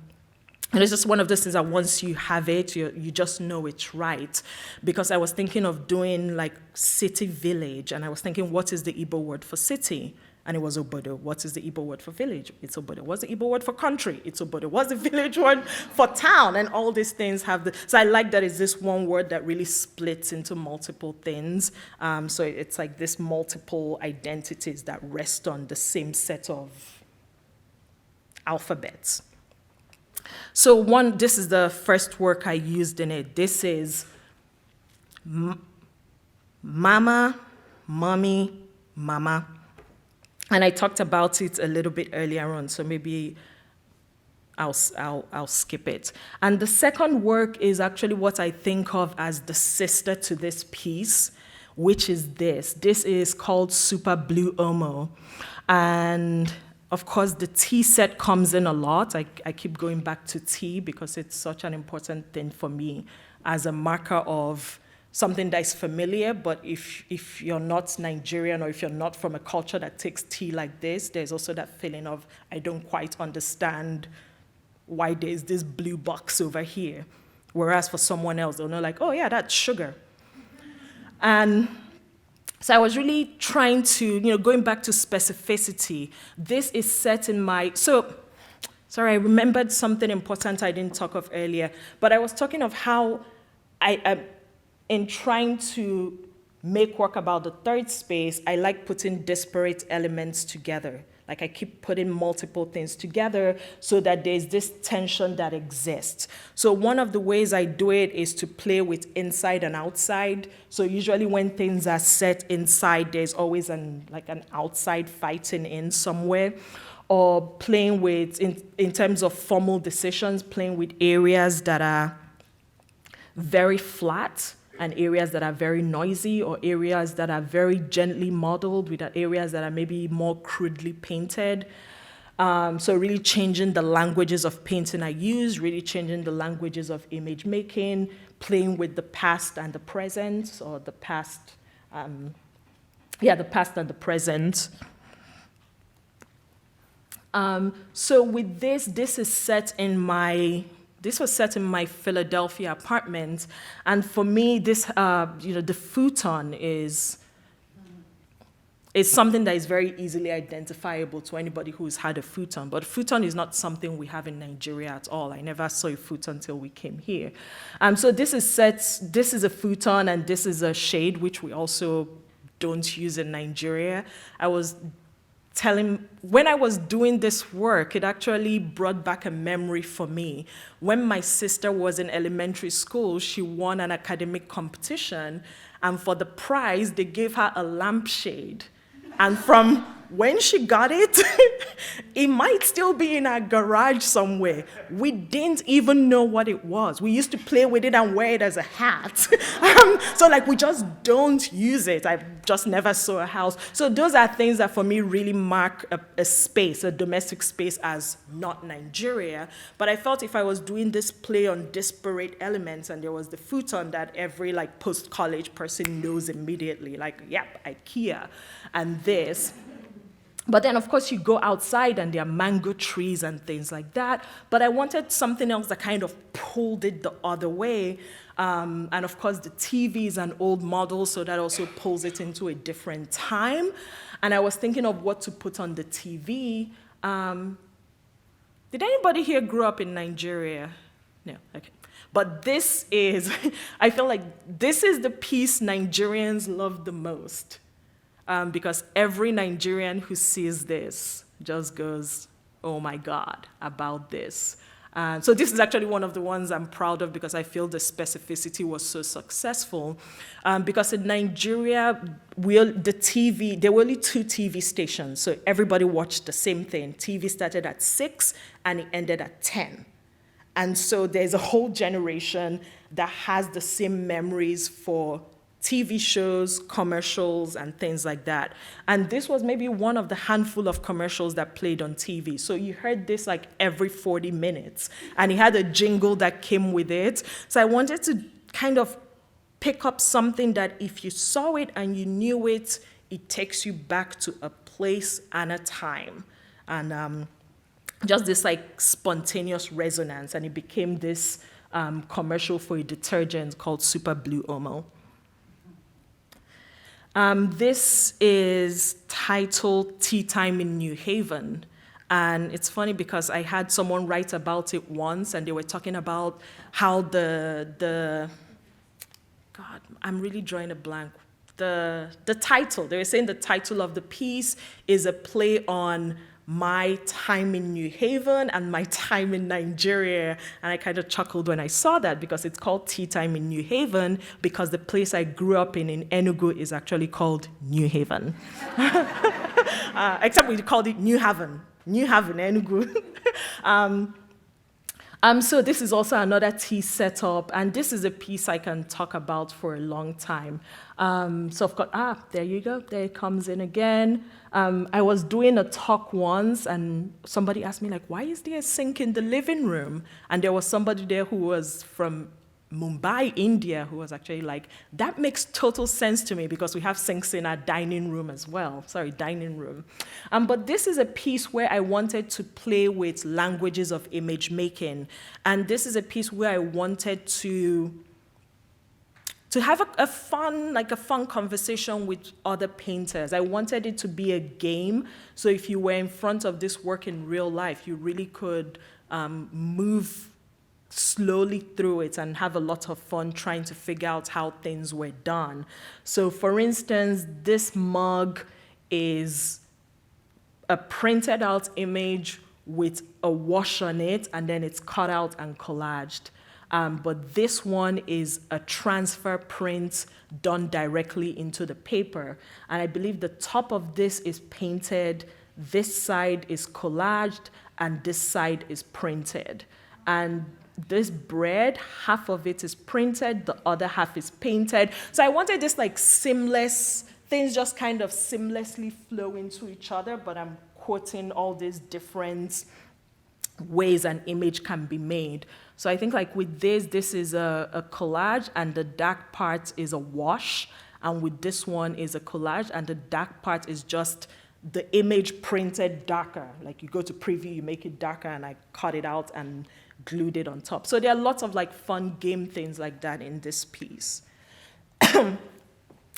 it's just one of those things that once you have it, you just know it's right. Because I was thinking of doing like city village, and I was thinking, what is the Igbo word for city? And it was Obodo. What is the Igbo word for village? It's Obodo. What's the Igbo word for country? It's Obodo. What's the village word for town? And all these things have so I like that it's this one word that really splits into multiple things. So it's like this multiple identities that rest on the same set of alphabets. So this is the first work I used in it. This is mama, mommy, mama. And I talked about it a little bit earlier on, so maybe I'll skip it. And the second work is actually what I think of as the sister to this piece, which is this. This is called Super Blue Omo. And of course, the tea set comes in a lot. I keep going back to tea because it's such an important thing for me as a marker of something that is familiar, but if you're not Nigerian or if you're not from a culture that takes tea like this, there's also that feeling of, I don't quite understand why there's this blue box over here. Whereas for someone else, they'll know like, oh yeah, that's sugar. And so I was really trying to, going back to specificity. This is set in sorry, I remembered something important I didn't talk of earlier, but I was talking of how in trying to make work about the third space, I like putting disparate elements together. Like I keep putting multiple things together so that there's this tension that exists. So one of the ways I do it is to play with inside and outside. So usually when things are set inside, there's always an outside fighting in somewhere. Or playing with, in terms of formal decisions, playing with areas that are very flat and areas that are very noisy, or areas that are very gently modeled with areas that are maybe more crudely painted. So really changing the languages of painting I use, really changing the languages of image making, playing with the past and the present, or the past, the past and the present. So with this was set in my Philadelphia apartment, and for me, this, the futon is something that is very easily identifiable to anybody who's had a futon. But futon is not something we have in Nigeria at all. I never saw a futon until we came here. So this is a futon, and this is a shade, which we also don't use in Nigeria. When I was doing this work, it actually brought back a memory for me. When my sister was in elementary school, she won an academic competition, and for the prize, they gave her a lampshade. And from when she got it, it might still be in our garage somewhere. We didn't even know what it was. We used to play with it and wear it as a hat. So we just don't use it. I just never saw a house. So those are things that for me really mark a space, a domestic space, as not Nigeria. But I felt if I was doing this play on disparate elements, and there was the futon that every post-college person knows immediately, yep, IKEA, and this. But then, of course, you go outside and there are mango trees and things like that. But I wanted something else that kind of pulled it the other way. And of course, the TV is an old model, so that also pulls it into a different time. And I was thinking of what to put on the TV. Did anybody here grow up in Nigeria? No, okay. But this is, I feel like this is the piece Nigerians love the most. Because every Nigerian who sees this just goes, oh my God, about this. So this is actually one of the ones I'm proud of because I feel the specificity was so successful. Because in Nigeria, there were only 2 TV stations, so everybody watched the same thing. TV started at 6 and it ended at 10. And so there's a whole generation that has the same memories for TV shows, commercials, and things like that. And this was maybe one of the handful of commercials that played on TV. So you heard this like every 40 minutes. And it had a jingle that came with it. So I wanted to kind of pick up something that if you saw it and you knew it, it takes you back to a place and a time. And just this like spontaneous resonance. And it became this commercial for a detergent called Super Blue Omo. This is titled Tea Time in New Haven. And it's funny because I had someone write about it once, and they were talking about how God, I'm really drawing a blank. The title, they were saying the title of the piece is a play on my time in New Haven and my time in Nigeria. And I kind of chuckled when I saw that because it's called Tea Time in New Haven because the place I grew up in Enugu is actually called New Haven. Except we called it New Haven, Enugu. So this is also another tea setup, and this is a piece I can talk about for a long time. So of course, there you go, there it comes in again. I was doing a talk once, and somebody asked me, like, why is there a sink in the living room? And there was somebody there who was from Mumbai, India, who was actually like, that makes total sense to me because we have sinks in our dining room as well. But this is a piece where I wanted to play with languages of image making. And this is a piece where I wanted to have a fun conversation with other painters. I wanted it to be a game. So if you were in front of this work in real life, you really could move slowly through it and have a lot of fun trying to figure out how things were done. So for instance, this mug is a printed out image with a wash on it, and then it's cut out and collaged. But this one is a transfer print done directly into the paper. And I believe the top of this is painted, this side is collaged, and this side is printed. And this bread, half of it is printed, the other half is painted. So I wanted this like seamless, things just kind of seamlessly flow into each other, but I'm quoting all these different ways an image can be made. So I think like with this is a collage, and the dark part is a wash, and with this one is a collage, and the dark part is just the image printed darker. Like you go to preview, you make it darker, and I cut it out and glued it on top. So there are lots of like fun game things like that in this piece.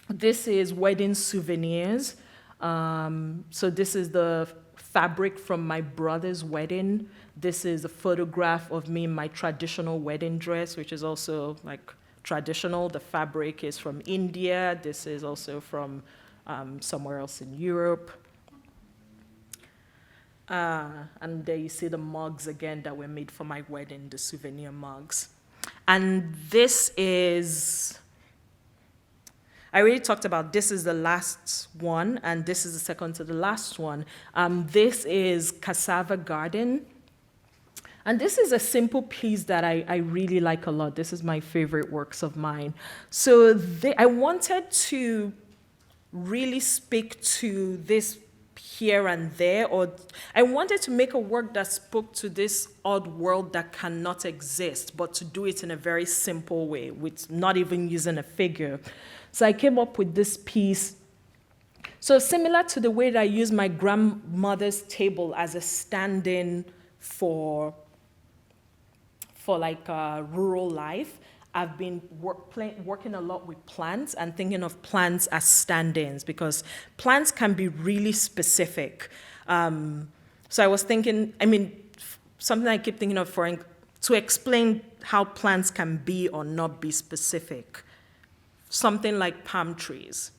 This is wedding souvenirs. So this is the fabric from my brother's wedding. This is a photograph of me in my traditional wedding dress, which is also like traditional. The fabric is from India. This is also from somewhere else in Europe. And there you see the mugs again that were made for my wedding, the souvenir mugs. And this is, I already talked about, this is the last one, and this is the second to the last one. This is Cassava Garden. And this is a simple piece that I really like a lot. This is my favorite works of mine. So I wanted to really speak to this here and there, or I wanted to make a work that spoke to this odd world that cannot exist, but to do it in a very simple way, with not even using a figure. So I came up with this piece. So similar to the way that I use my grandmother's table as a stand-in for like rural life, I've been working a lot with plants and thinking of plants as stand-ins, because plants can be really specific. So I was thinking, something I keep thinking of to explain how plants can be or not be specific. Something like palm trees.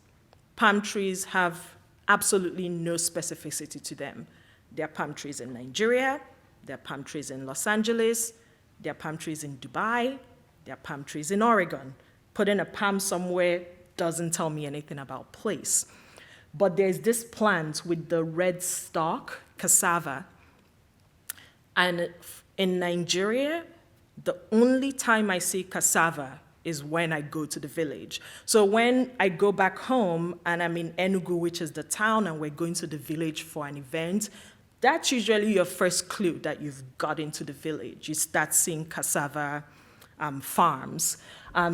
Palm trees have absolutely no specificity to them. There are palm trees in Nigeria, there are palm trees in Los Angeles, there are palm trees in Dubai, there are palm trees in Oregon. Putting a palm somewhere doesn't tell me anything about place. But there's this plant with the red stalk, cassava. And in Nigeria, the only time I see cassava is when I go to the village. So when I go back home and I'm in Enugu, which is the town, and we're going to the village for an event, that's usually your first clue that you've got into the village. You start seeing cassava farms.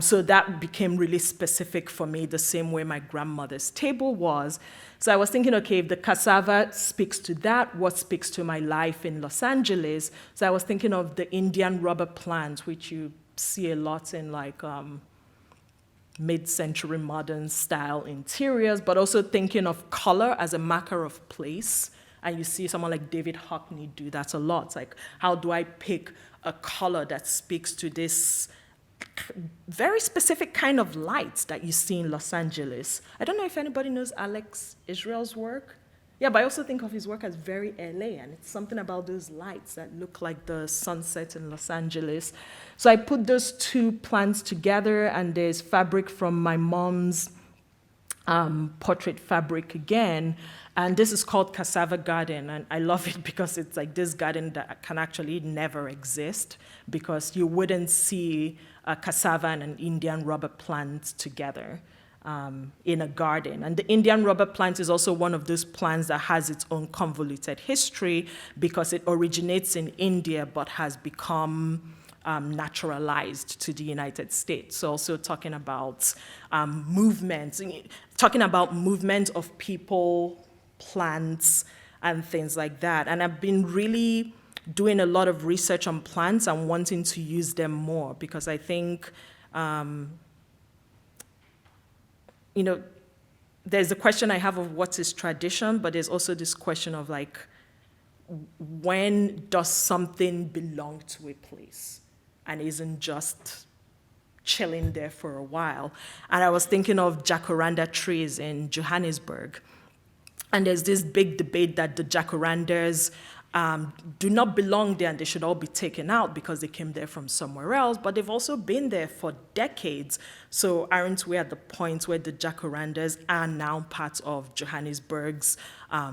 So that became really specific for me, the same way my grandmother's table was. So I was thinking, okay, if the cassava speaks to that, what speaks to my life in Los Angeles? So I was thinking of the Indian rubber plant, which you see a lot in like mid-century modern style interiors, but also thinking of color as a marker of place. And you see someone like David Hockney do that a lot. It's like, how do I pick a color that speaks to this very specific kind of lights that you see in Los Angeles? I don't know if anybody knows Alex Israel's work. Yeah, but I also think of his work as very LA, and it's something about those lights that look like the sunset in Los Angeles. So I put those two plants together, and there's fabric from my mom's portrait fabric again. And this is called Cassava Garden, and I love it because it's like this garden that can actually never exist, because you wouldn't see a cassava and an Indian rubber plant together in a garden. And the Indian rubber plant is also one of those plants that has its own convoluted history, because it originates in India but has become naturalized to the United States. So also talking about movements, talking about movement of people, plants, and things like that. And I've been really doing a lot of research on plants and wanting to use them more, because I think, there's the question I have of what is tradition, but there's also this question of like, when does something belong to a place and isn't just chilling there for a while? And I was thinking of jacaranda trees in Johannesburg. And there's this big debate that the jacarandas do not belong there and they should all be taken out because they came there from somewhere else, but they've also been there for decades. So aren't we at the point where the jacarandas are now part of Johannesburg's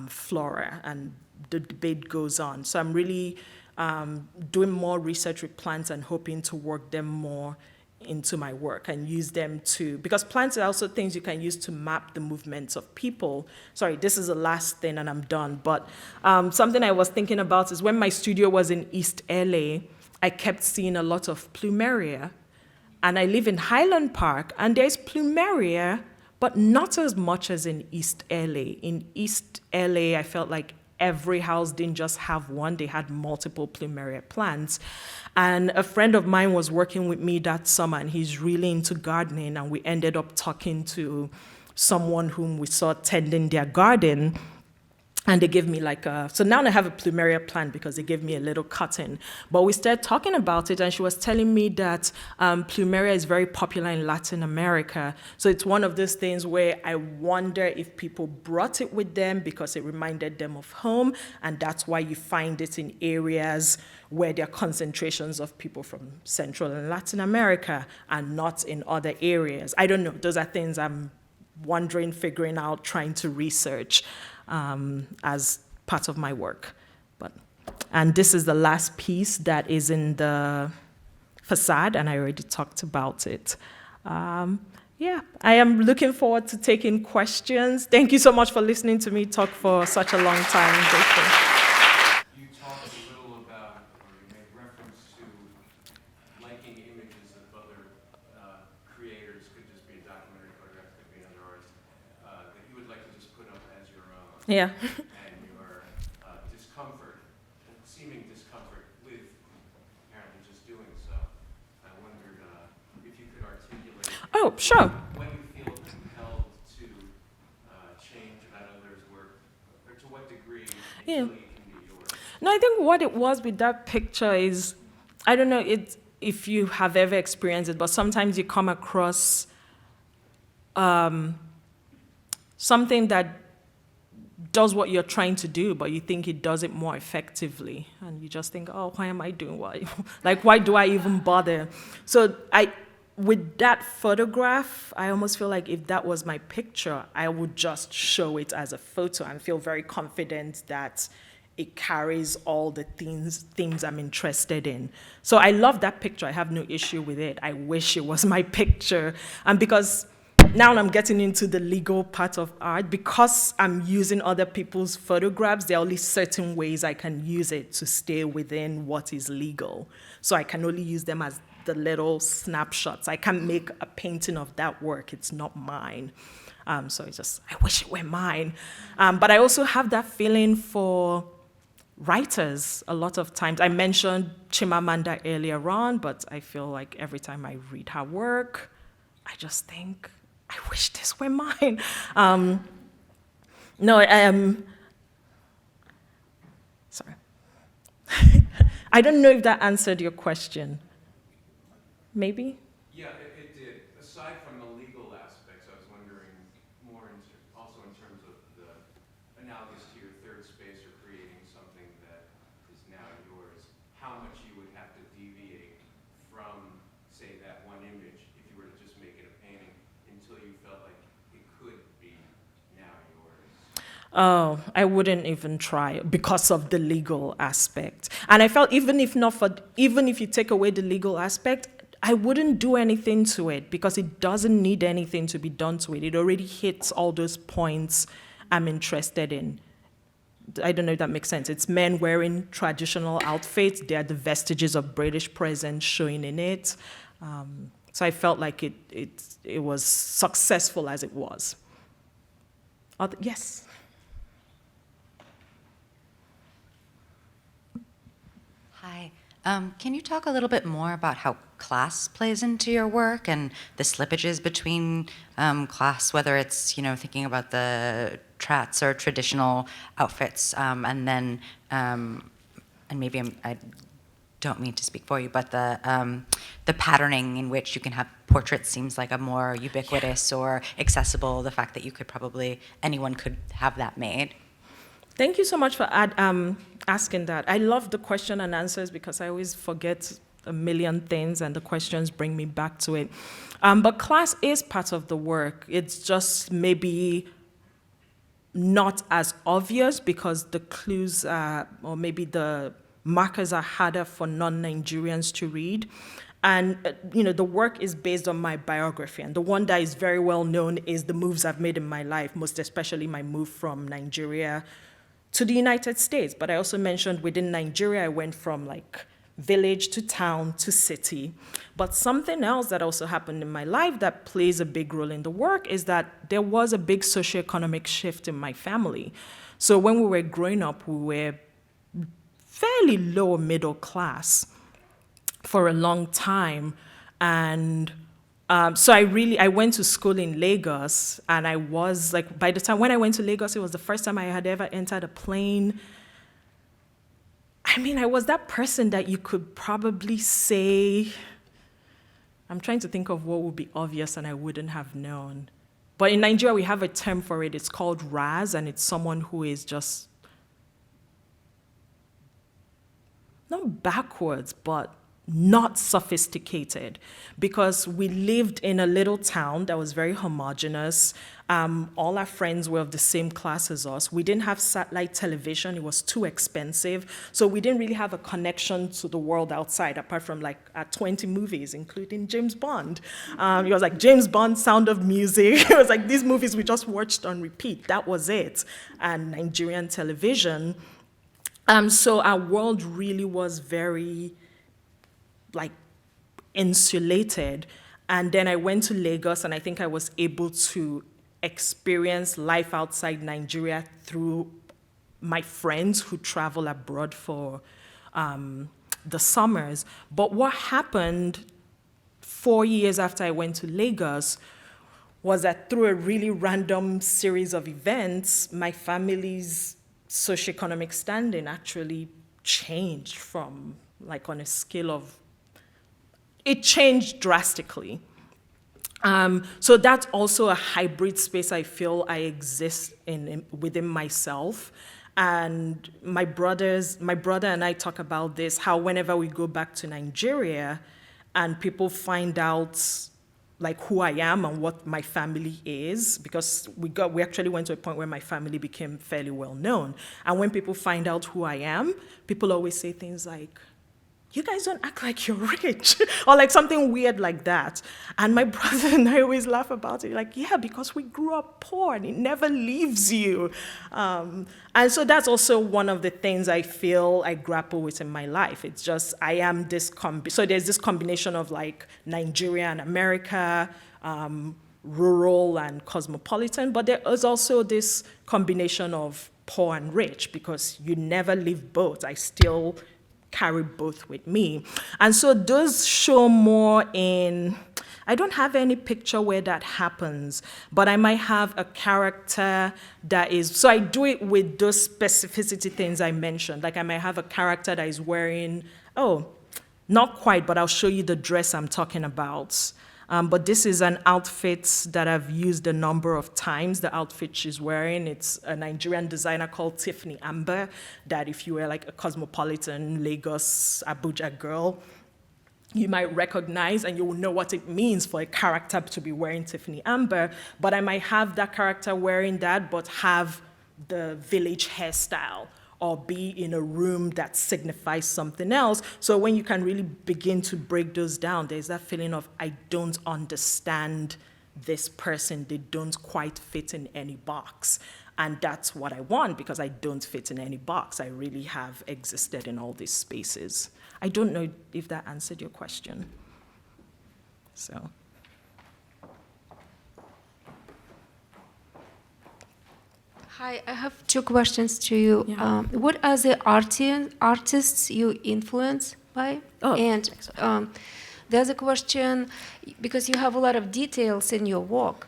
flora? And the debate goes on. So I'm really doing more research with plants and hoping to work them more into my work and use them to, because plants are also things you can use to map the movements of people. Sorry, this is the last thing and I'm done, but something I was thinking about is when my studio was in East LA, I kept seeing a lot of plumeria, and I live in Highland Park, and there's plumeria, but not as much as in East LA. In East LA, I felt like every house didn't just have one, they had multiple plumeria plants. And a friend of mine was working with me that summer, and he's really into gardening, and we ended up talking to someone whom we saw tending their garden, and they gave me like so now I have a plumeria plant because they gave me a little cutting. But we started talking about it, and she was telling me that plumeria is very popular in Latin America. So it's one of those things where I wonder if people brought it with them because it reminded them of home, and that's why you find it in areas where there are concentrations of people from Central and Latin America and not in other areas. I don't know. Those are things I'm wondering, figuring out, trying to research as part of my work. And this is the last piece that is in the facade, and I already talked about it. Yeah, I am looking forward to taking questions. Thank you so much for listening to me talk for such a long time. You talked a little about, or you made reference to liking images of other creators, could just be a documentary photograph, could be another artist, that you would like to just put up as your own. Yeah. And your discomfort, seeming discomfort with apparently just doing so. I wondered if you could articulate. Oh, sure. When you feel compelled to change about others' work, or to what degree Yeah. it can be yours. No, I think what it was with that picture is, I don't know if you have ever experienced it, but sometimes you come across something that does what you're trying to do, but you think it does it more effectively. And you just think, oh, why am I doing what? Like, why do I even bother? So with that photograph, I almost feel like if that was my picture, I would just show it as a photo and feel very confident that it carries all the themes I'm interested in. So I love that picture. I have no issue with it. I wish it was my picture. And because now I'm getting into the legal part of art, because I'm using other people's photographs, there are only certain ways I can use it to stay within what is legal. So I can only use them as the little snapshots. I can't make a painting of that work. It's not mine. So it's just, I wish it were mine. But I also have that feeling for writers a lot of times. I mentioned Chimamanda earlier on, but I feel like every time I read her work, I just think, I wish this were mine. Sorry. I don't know if that answered your question. Maybe? Yeah, it did. Aside from the legal aspects, I was wondering more also in terms of the analogous to your third space or creating something that is now yours, how much you would have to deviate from, say, that one image if you were to just make it a painting until you felt like it could be now yours. Oh, I wouldn't even try because of the legal aspect. And I felt even if you take away the legal aspect, I wouldn't do anything to it because it doesn't need anything to be done to it. It already hits all those points I'm interested in. I don't know if that makes sense. It's men wearing traditional outfits. They are the vestiges of British presence showing in it. So I felt like it was successful as it was. Yes? Hi. Can you talk a little bit more about how class plays into your work and the slippages between class, whether it's, thinking about the trats or traditional outfits, and then, and maybe I don't mean to speak for you, but the patterning in which you can have portraits seems like a more ubiquitous or accessible, the fact that you could anyone could have that made. Thank you so much for asking that. I love the question and answers because I always forget a million things and the questions bring me back to it. But class is part of the work. It's just maybe not as obvious because the clues or maybe the markers are harder for non-Nigerians to read. And, the work is based on my biography. And the one that is very well known is the moves I've made in my life, most especially my move from Nigeria to the United States. But I also mentioned within Nigeria, I went from village to town to city. But something else that also happened in my life that plays a big role in the work is that there was a big socioeconomic shift in my family. So when we were growing up, we were fairly low middle class for a long time. And so I went to school in Lagos, and I was by the time when I went to Lagos, it was the first time I had ever entered a plane. I was that person that you could probably say, I'm trying to think of what would be obvious and I wouldn't have known. But in Nigeria, we have a term for it. It's called Raz, and it's someone who is just not backwards, but not sophisticated, because we lived in a little town that was very homogenous. All our friends were of the same class as us. We didn't have satellite television. It was too expensive. So we didn't really have a connection to the world outside, apart from 20 movies, including James Bond. It was James Bond, Sound of Music. It was these movies we just watched on repeat. That was it. And Nigerian television. So our world really was very insulated. And then I went to Lagos, and I think I was able to experience life outside Nigeria through my friends who travel abroad for the summers. But what happened 4 years after I went to Lagos was that through a really random series of events, my family's socioeconomic standing actually changed from on a scale of, it changed drastically. So that's also a hybrid space I feel I exist in within myself. And my brother and I talk about this, how whenever we go back to Nigeria and people find out like who I am and what my family is, because we actually went to a point where my family became fairly well known. And when people find out who I am, people always say things like, you guys don't act like you're rich, or like something weird like that. And my brother and I always laugh about it, like, yeah, because we grew up poor and it never leaves you. And so that's also one of the things I feel I grapple with in my life. It's just, I am this, so there's this combination of like Nigeria and America, rural and cosmopolitan, but there is also this combination of poor and rich, because you never leave both. I still carry both with me. And so those show more in, I don't have any picture where that happens, but I might have a character that is, so I do it with those specificity things I mentioned. Like I might have a character that is wearing, not quite, but I'll show you the dress I'm talking about. But this is an outfit that I've used a number of times, the outfit she's wearing. It's a Nigerian designer called Tiffany Amber, that if you were like a cosmopolitan Lagos, Abuja girl, you might recognize and you will know what it means for a character to be wearing Tiffany Amber. But I might have that character wearing that, but have the village hairstyle, or be in a room that signifies something else. So when you can really begin to break those down, there's that feeling of, I don't understand this person. They don't quite fit in any box. And that's what I want, because I don't fit in any box. I really have existed in all these spaces. I don't know if that answered your question. So. Hi, I have two questions to you. Yeah. What are the artists you influenced by? And there's a question, because you have a lot of details in your work,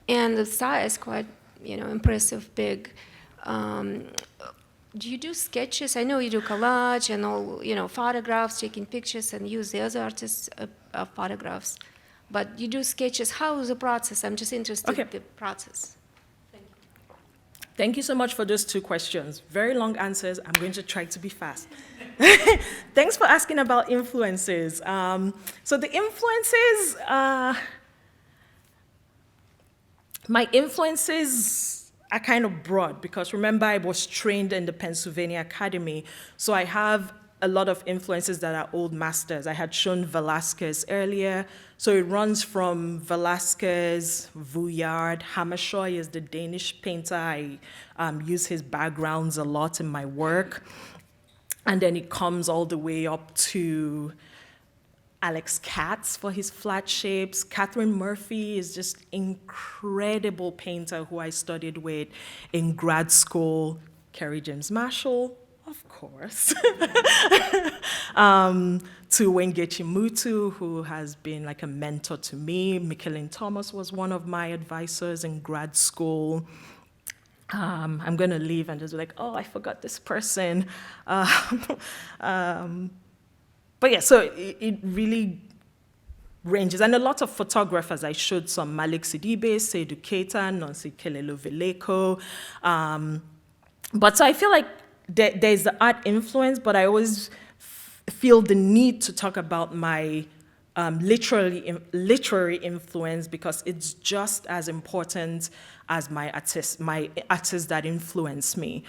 and the size is quite, impressive, big. Do you do sketches? I know you do collage and all, photographs, taking pictures, and use the other artists' photographs. But you do sketches. How is the process? I'm just interested in the process. Thank you so much for those two questions. Very long answers. I'm going to try to be fast. Thanks for asking about influences. So the influences, my influences are kind of broad, because remember, I was trained in the Pennsylvania Academy. So I have a lot of influences that are old masters. I had shown Velasquez earlier. So it runs from Velasquez, Vuillard, Hammershoy is the Danish painter. I use his backgrounds a lot in my work. And then it comes all the way up to Alex Katz for his flat shapes. Catherine Murphy is just incredible painter who I studied with in grad school. Kerry James Marshall, of course, to Wengechi Mutu, who has been like a mentor to me. Michelin Thomas was one of my advisors in grad school. I'm going to leave and just be like, I forgot this person. But yeah, so it really ranges. And a lot of photographers, I showed some Malik Sidibe, Seydou Keita, Nancy Kelelo Veleko. But so I feel like there's the art influence, but I always feel the need to talk about my literary influence, because it's just as important as my artists that influence me.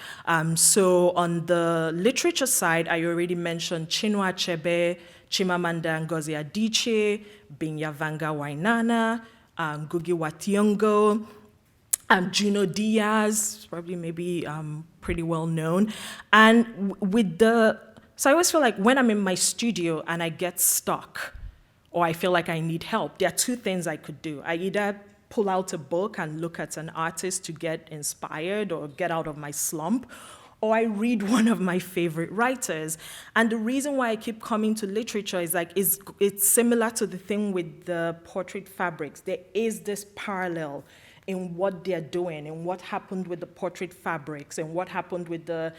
So on the literature side, I already mentioned Chinua Achebe, Chimamanda Ngozi Adichie, Binyavanga Wainaina, Ngugi wa Thiong'o, Juno Diaz, probably maybe pretty well known. And so I always feel like when I'm in my studio and I get stuck, or I feel like I need help, there are two things I could do. I either pull out a book and look at an artist to get inspired or get out of my slump, or I read one of my favorite writers. And the reason why I keep coming to literature is like, it's similar to the thing with the portrait fabrics. There is this parallel in what they're doing, and what happened with the portrait fabrics, and what happened with the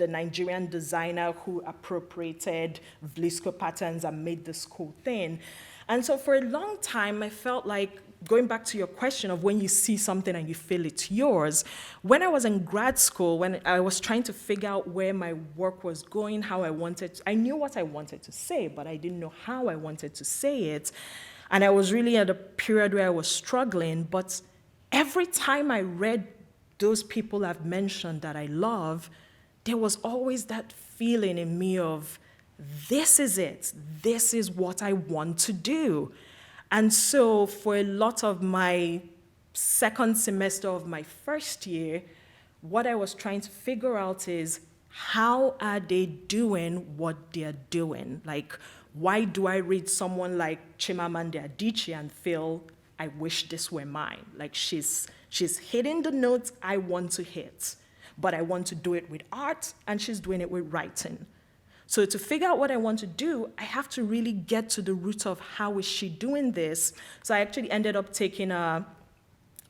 Nigerian designer who appropriated Visco patterns and made this cool thing. And so for a long time, I felt like, going back to your question of when you see something and you feel it's yours, when I was in grad school, when I was trying to figure out where my work was going, I knew what I wanted to say, but I didn't know how I wanted to say it. And I was really at a period where I was struggling, but every time I read those people I've mentioned that I love, there was always that feeling in me of, this is it. This is what I want to do. And so for a lot of my second semester of my first year, what I was trying to figure out is, how are they doing what they're doing? Like, why do I read someone like Chimamanda Adichie and feel, I wish this were mine? Like, she's hitting the notes I want to hit, but I want to do it with art, and she's doing it with writing. So to figure out what I want to do, I have to really get to the root of how is she doing this. So I actually ended up taking a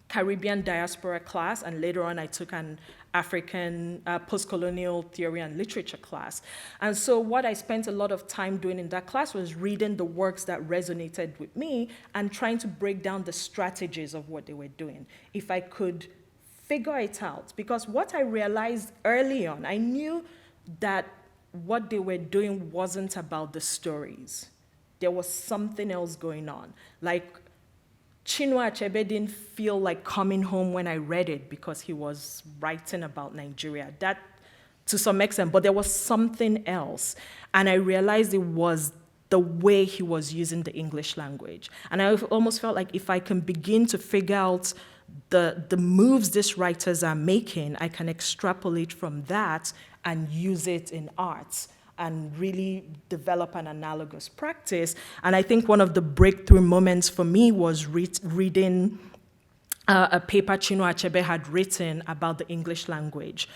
Caribbean diaspora class, and later on I took an African post-colonial theory and literature class. And so what I spent a lot of time doing in that class was reading the works that resonated with me and trying to break down the strategies of what they were doing, if I could figure it out. Because what I realized early on, I knew that what they were doing wasn't about the stories. There was something else going on. Like, Chinua Achebe didn't feel like coming home when I read it because he was writing about Nigeria. That, to some extent, but there was something else. And I realized it was the way he was using the English language. And I almost felt like if I can begin to figure out the moves these writers are making, I can extrapolate from that and use it in arts and really develop an analogous practice. And I think one of the breakthrough moments for me was reading a paper Chinua Achebe had written about the English language,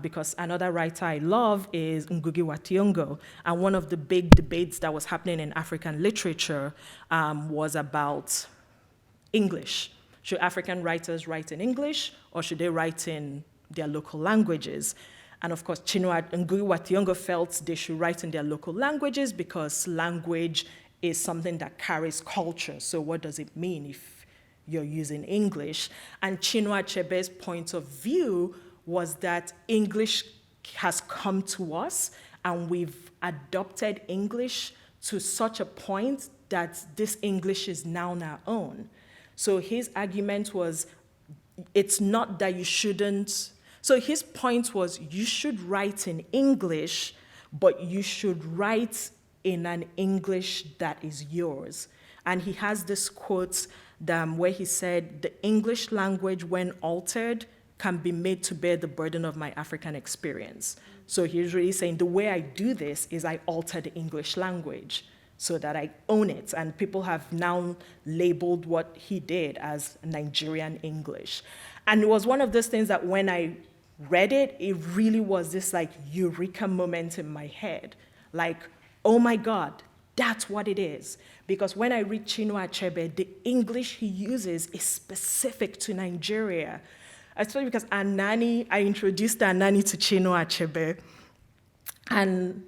because another writer I love is Ngugi wa Thiong'o, and one of the big debates that was happening in African literature was about English. Should African writers write in English, or should they write in their local languages? And of course, Ngugi wa Thiong'o felt they should write in their local languages because language is something that carries culture. So what does it mean if you're using English? And Chinua Achebe's point of view was that English has come to us, and we've adopted English to such a point that this English is now our own. So his argument was, it's not that you shouldn't. So his point was, you should write in English, but you should write in an English that is yours. And he has this quote where he said, the English language, when altered, can be made to bear the burden of my African experience. So he's really saying, the way I do this is I alter the English language so that I own it. And people have now labeled what he did as Nigerian English. And it was one of those things that when I read it, it really was this like eureka moment in my head. Like, oh my God, that's what it is. Because when I read Chinua Achebe, the English he uses is specific to Nigeria. Especially because I introduced Anani to Chinua Achebe. And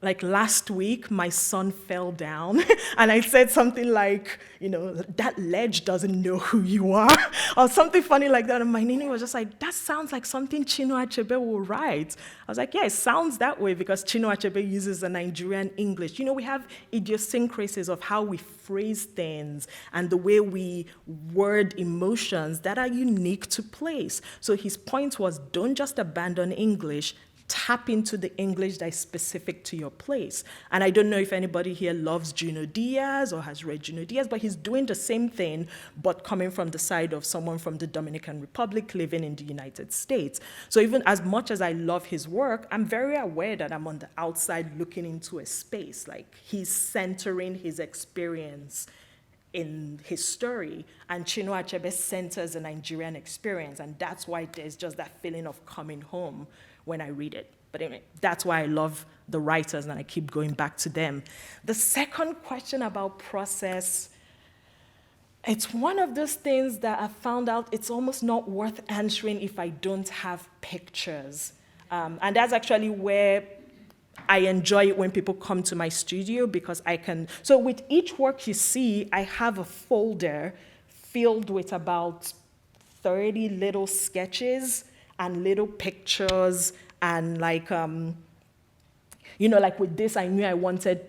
like last week, my son fell down, and I said something like, that ledge doesn't know who you are, or something funny like that. And my nini was just like, that sounds like something Chinua Achebe will write. I was like, yeah, it sounds that way because Chinua Achebe uses the Nigerian English. We have idiosyncrasies of how we phrase things and the way we word emotions that are unique to place. So his point was, don't just abandon English, tap into the English that is specific to your place. And I don't know if anybody here loves Junot Diaz or has read Junot Diaz, but he's doing the same thing, but coming from the side of someone from the Dominican Republic living in the United States. So even as much as I love his work, I'm very aware that I'm on the outside looking into a space. Like, he's centering his experience in his story, and Chinua Achebe centers the Nigerian experience, and that's why there's just that feeling of coming home when I read it. But anyway, that's why I love the writers, and I keep going back to them. The second question about process, it's one of those things that I found out it's almost not worth answering if I don't have pictures. And that's actually where I enjoy it when people come to my studio because I can, so with each work you see, I have a folder filled with about 30 little sketches and little pictures and like, like with this, I knew I wanted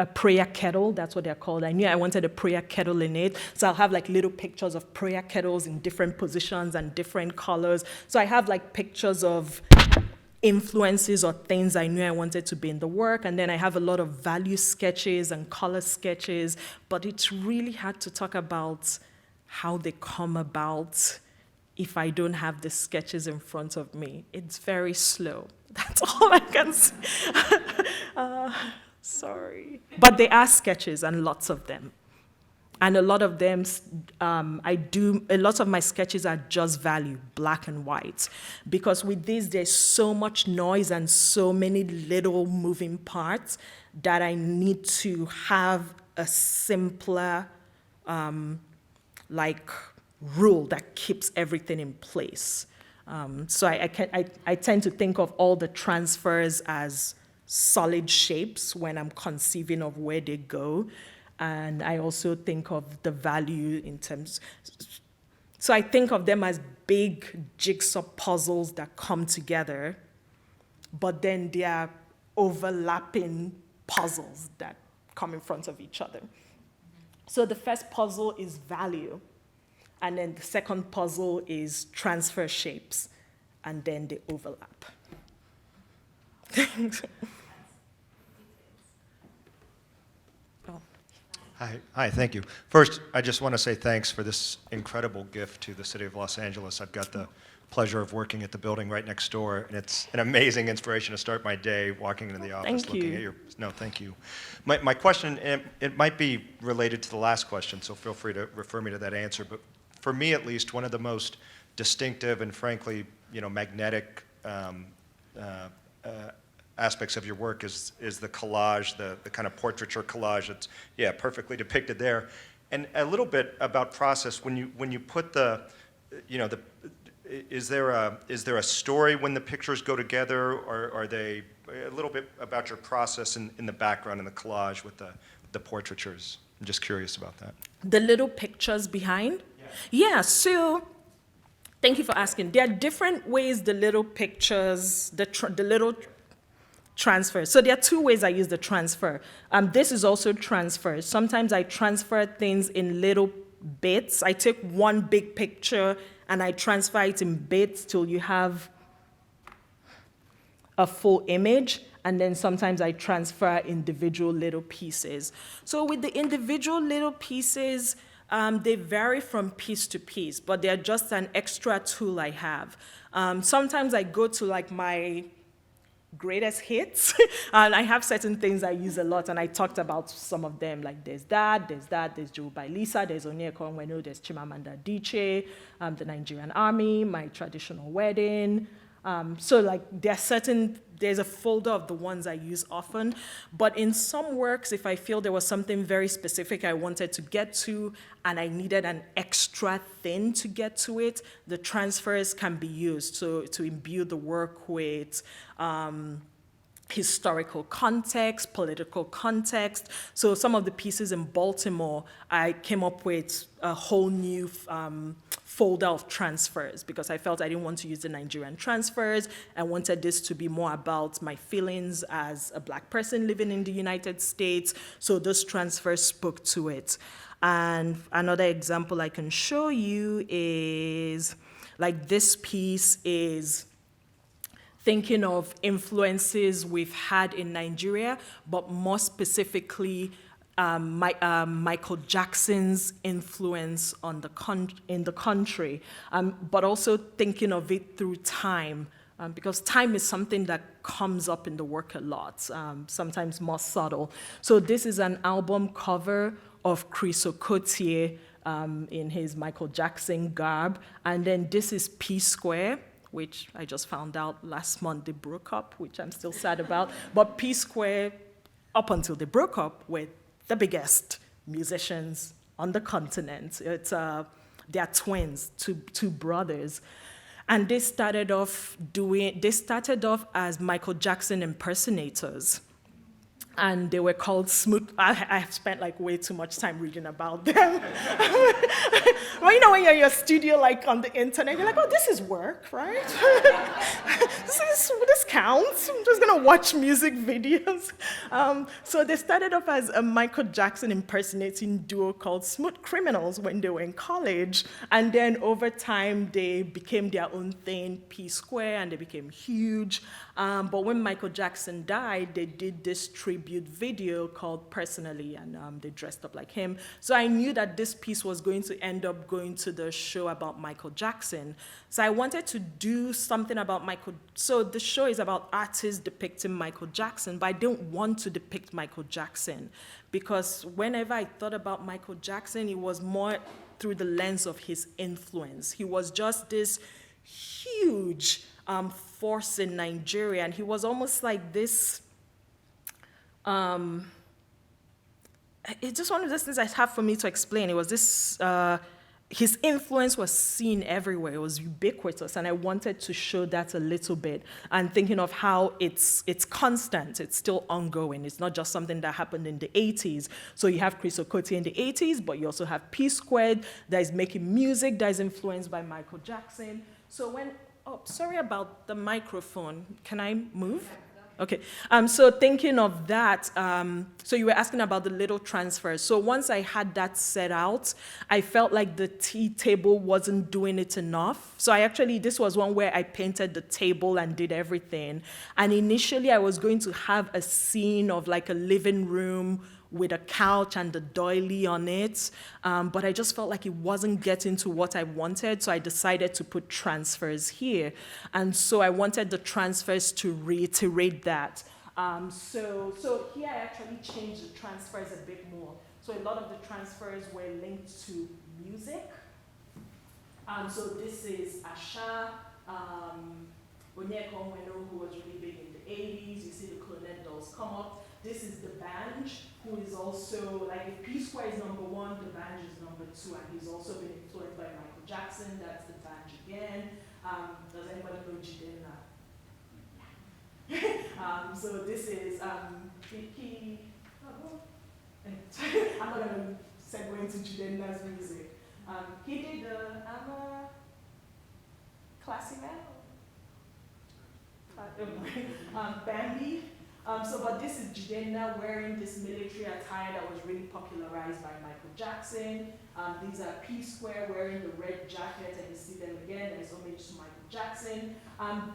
a prayer kettle, that's what they're called. I knew I wanted a prayer kettle in it. So I'll have like little pictures of prayer kettles in different positions and different colors. So I have like pictures of influences or things I knew I wanted to be in the work. And then I have a lot of value sketches and color sketches, but it's really hard to talk about how they come about if I don't have the sketches in front of me. It's very slow. That's all I can say. Sorry. But they are sketches and lots of them. And a lot of them, a lot of my sketches are just value, black and white. Because with this, there's so much noise and so many little moving parts that I need to have a simpler, rule that keeps everything in place. So I tend to think of all the transfers as solid shapes when I'm conceiving of where they go. And I also think of the value in terms, so I think of them as big jigsaw puzzles that come together, but then they are overlapping puzzles that come in front of each other. So the first puzzle is value, and then the second puzzle is transfer shapes, and then they overlap. Hi, thank you. First, I just want to say thanks for this incredible gift to the city of Los Angeles. I've got the pleasure of working at the building right next door, and it's an amazing inspiration to start my day walking into the office looking at your... No, thank you. My question, it might be related to the last question, so feel free to refer me to that answer, but for me at least, one of the most distinctive and frankly, magnetic aspects of your work is the collage, the kind of portraiture collage that's, perfectly depicted there. And a little bit about process, when you put is there a story when the pictures go together, or are they, a little bit about your process in the background in the collage with the portraitures? I'm just curious about that. The little pictures behind? Yeah, so thank you for asking. There are different ways the little pictures, the little transfer. So there are two ways I use the transfer. This is also transfer. Sometimes I transfer things in little bits. I take one big picture and I transfer it in bits till you have a full image. And then sometimes I transfer individual little pieces. So with the individual little pieces, they vary from piece to piece, but they're just an extra tool I have. Sometimes I go to like my greatest hits, and I have certain things I use a lot, and I talked about some of them, like there's Joe by Lisa, there's Onyeka Onwenu, there's Chimamanda Adichie, the Nigerian Army, my traditional wedding. So like there's a folder of the ones I use often, but in some works, if I feel there was something very specific I wanted to get to and I needed an extra thing to get to it, the transfers can be used to imbue the work with historical context, political context. So some of the pieces in Baltimore, I came up with a whole new folder of transfers because I felt I didn't want to use the Nigerian transfers. I wanted this to be more about my feelings as a Black person living in the United States. So those transfers spoke to it. And another example I can show you is, like this piece is thinking of influences we've had in Nigeria, but more specifically, Michael Jackson's influence on in the country, but also thinking of it through time, because time is something that comes up in the work a lot, sometimes more subtle. So this is an album cover of Chris Okotie in his Michael Jackson garb, and then this is P Square, which I just found out last month they broke up, which I'm still sad about. But P Square, up until they broke up, were the biggest musicians on the continent. They're twins, two brothers. And they started off as Michael Jackson impersonators. And they were called Smooth. I have spent like way too much time reading about them. Well, you know, when you're in your studio, like on the internet, you're like, oh, this is work, right? this counts. I'm just gonna watch music videos. So they started off as a Michael Jackson impersonating duo called Smooth Criminals when they were in college. And then over time, they became their own thing, P Square, and they became huge. But when Michael Jackson died, they did this tribute video called Personally, and they dressed up like him. So I knew that this piece was going to end up going to the show about Michael Jackson. So I wanted to do something about Michael. So the show is about artists depicting Michael Jackson, but I didn't want to depict Michael Jackson because whenever I thought about Michael Jackson, it was more through the lens of his influence. He was just this huge force in Nigeria, and he was almost like this. It's just one of those things I have for me to explain. It was this. His influence was seen everywhere. It was ubiquitous, and I wanted to show that a little bit. And thinking of how it's constant, it's still ongoing. It's not just something that happened in the 80s. So you have Chris Okoti in the 80s, but you also have P Squared that is making music that is influenced by Michael Jackson. So sorry about the microphone. Can I move? Okay, so thinking of that, so you were asking about the little transfers. So once I had that set out, I felt like the tea table wasn't doing it enough. So this was one where I painted the table and did everything. And initially I was going to have a scene of like a living room with a couch and a doily on it, but I just felt like it wasn't getting to what I wanted, so I decided to put transfers here. And so I wanted the transfers to reiterate that. So here I actually changed the transfers a bit more. So a lot of the transfers were linked to music. So this is Asha, Onyeka Onwenu, who was really big in the 80s. You see the Clarinet dolls come up. This is the Banj, who is also, like if P Square is number 1, the Banj is number 2, and he's also been influenced by Michael Jackson. That's the Banj again. Does anybody know Njideka? So this is I'm not going to segue into Njideka's music. He did the classy man. Bambi. But this is Njideka wearing this military attire that was really popularized by Michael Jackson. These are P Square wearing the red jacket, and you see them again. There's homage to Michael Jackson.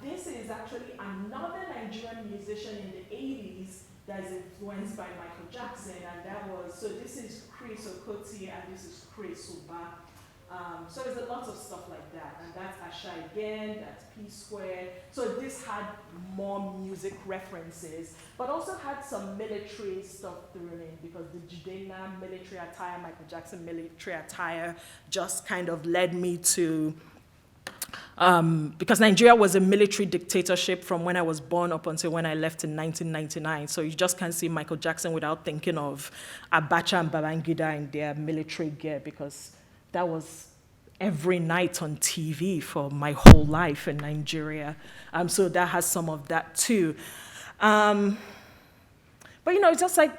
This is actually another Nigerian musician in the 80s that is influenced by Michael Jackson, and so this is Chris Okoti, and this is Chris Uba. So there's a lot of stuff like that, and that's Asha again, that's P Square. So this had more music references, but also had some military stuff thrown in, because the Njideka military attire, Michael Jackson military attire, just kind of led me to, because Nigeria was a military dictatorship from when I was born up until when I left in 1999. So you just can't see Michael Jackson without thinking of Abacha and Babangida in their military gear, because that was every night on TV for my whole life in Nigeria. So that has some of that too. But you know, it's just like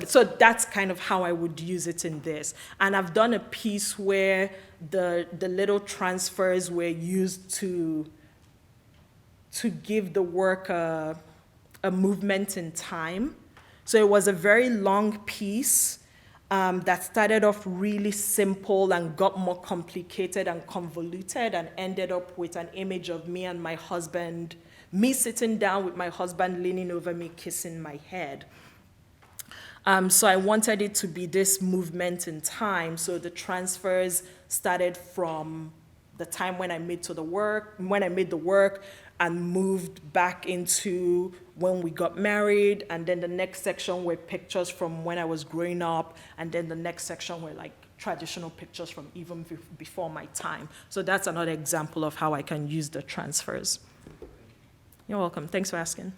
so that's kind of how I would use it in this. And I've done a piece where the little transfers were used to give the work a movement in time. So it was a very long piece that started off really simple and got more complicated and convoluted, and ended up with an image of me and my husband, me sitting down with my husband leaning over me, kissing my head. So I wanted it to be this movement in time. So the transfers started from the time when I made the work, and moved back into when we got married, and then the next section were pictures from when I was growing up, and then the next section were like traditional pictures from even before my time. So that's another example of how I can use the transfers. You're welcome. Thanks for asking.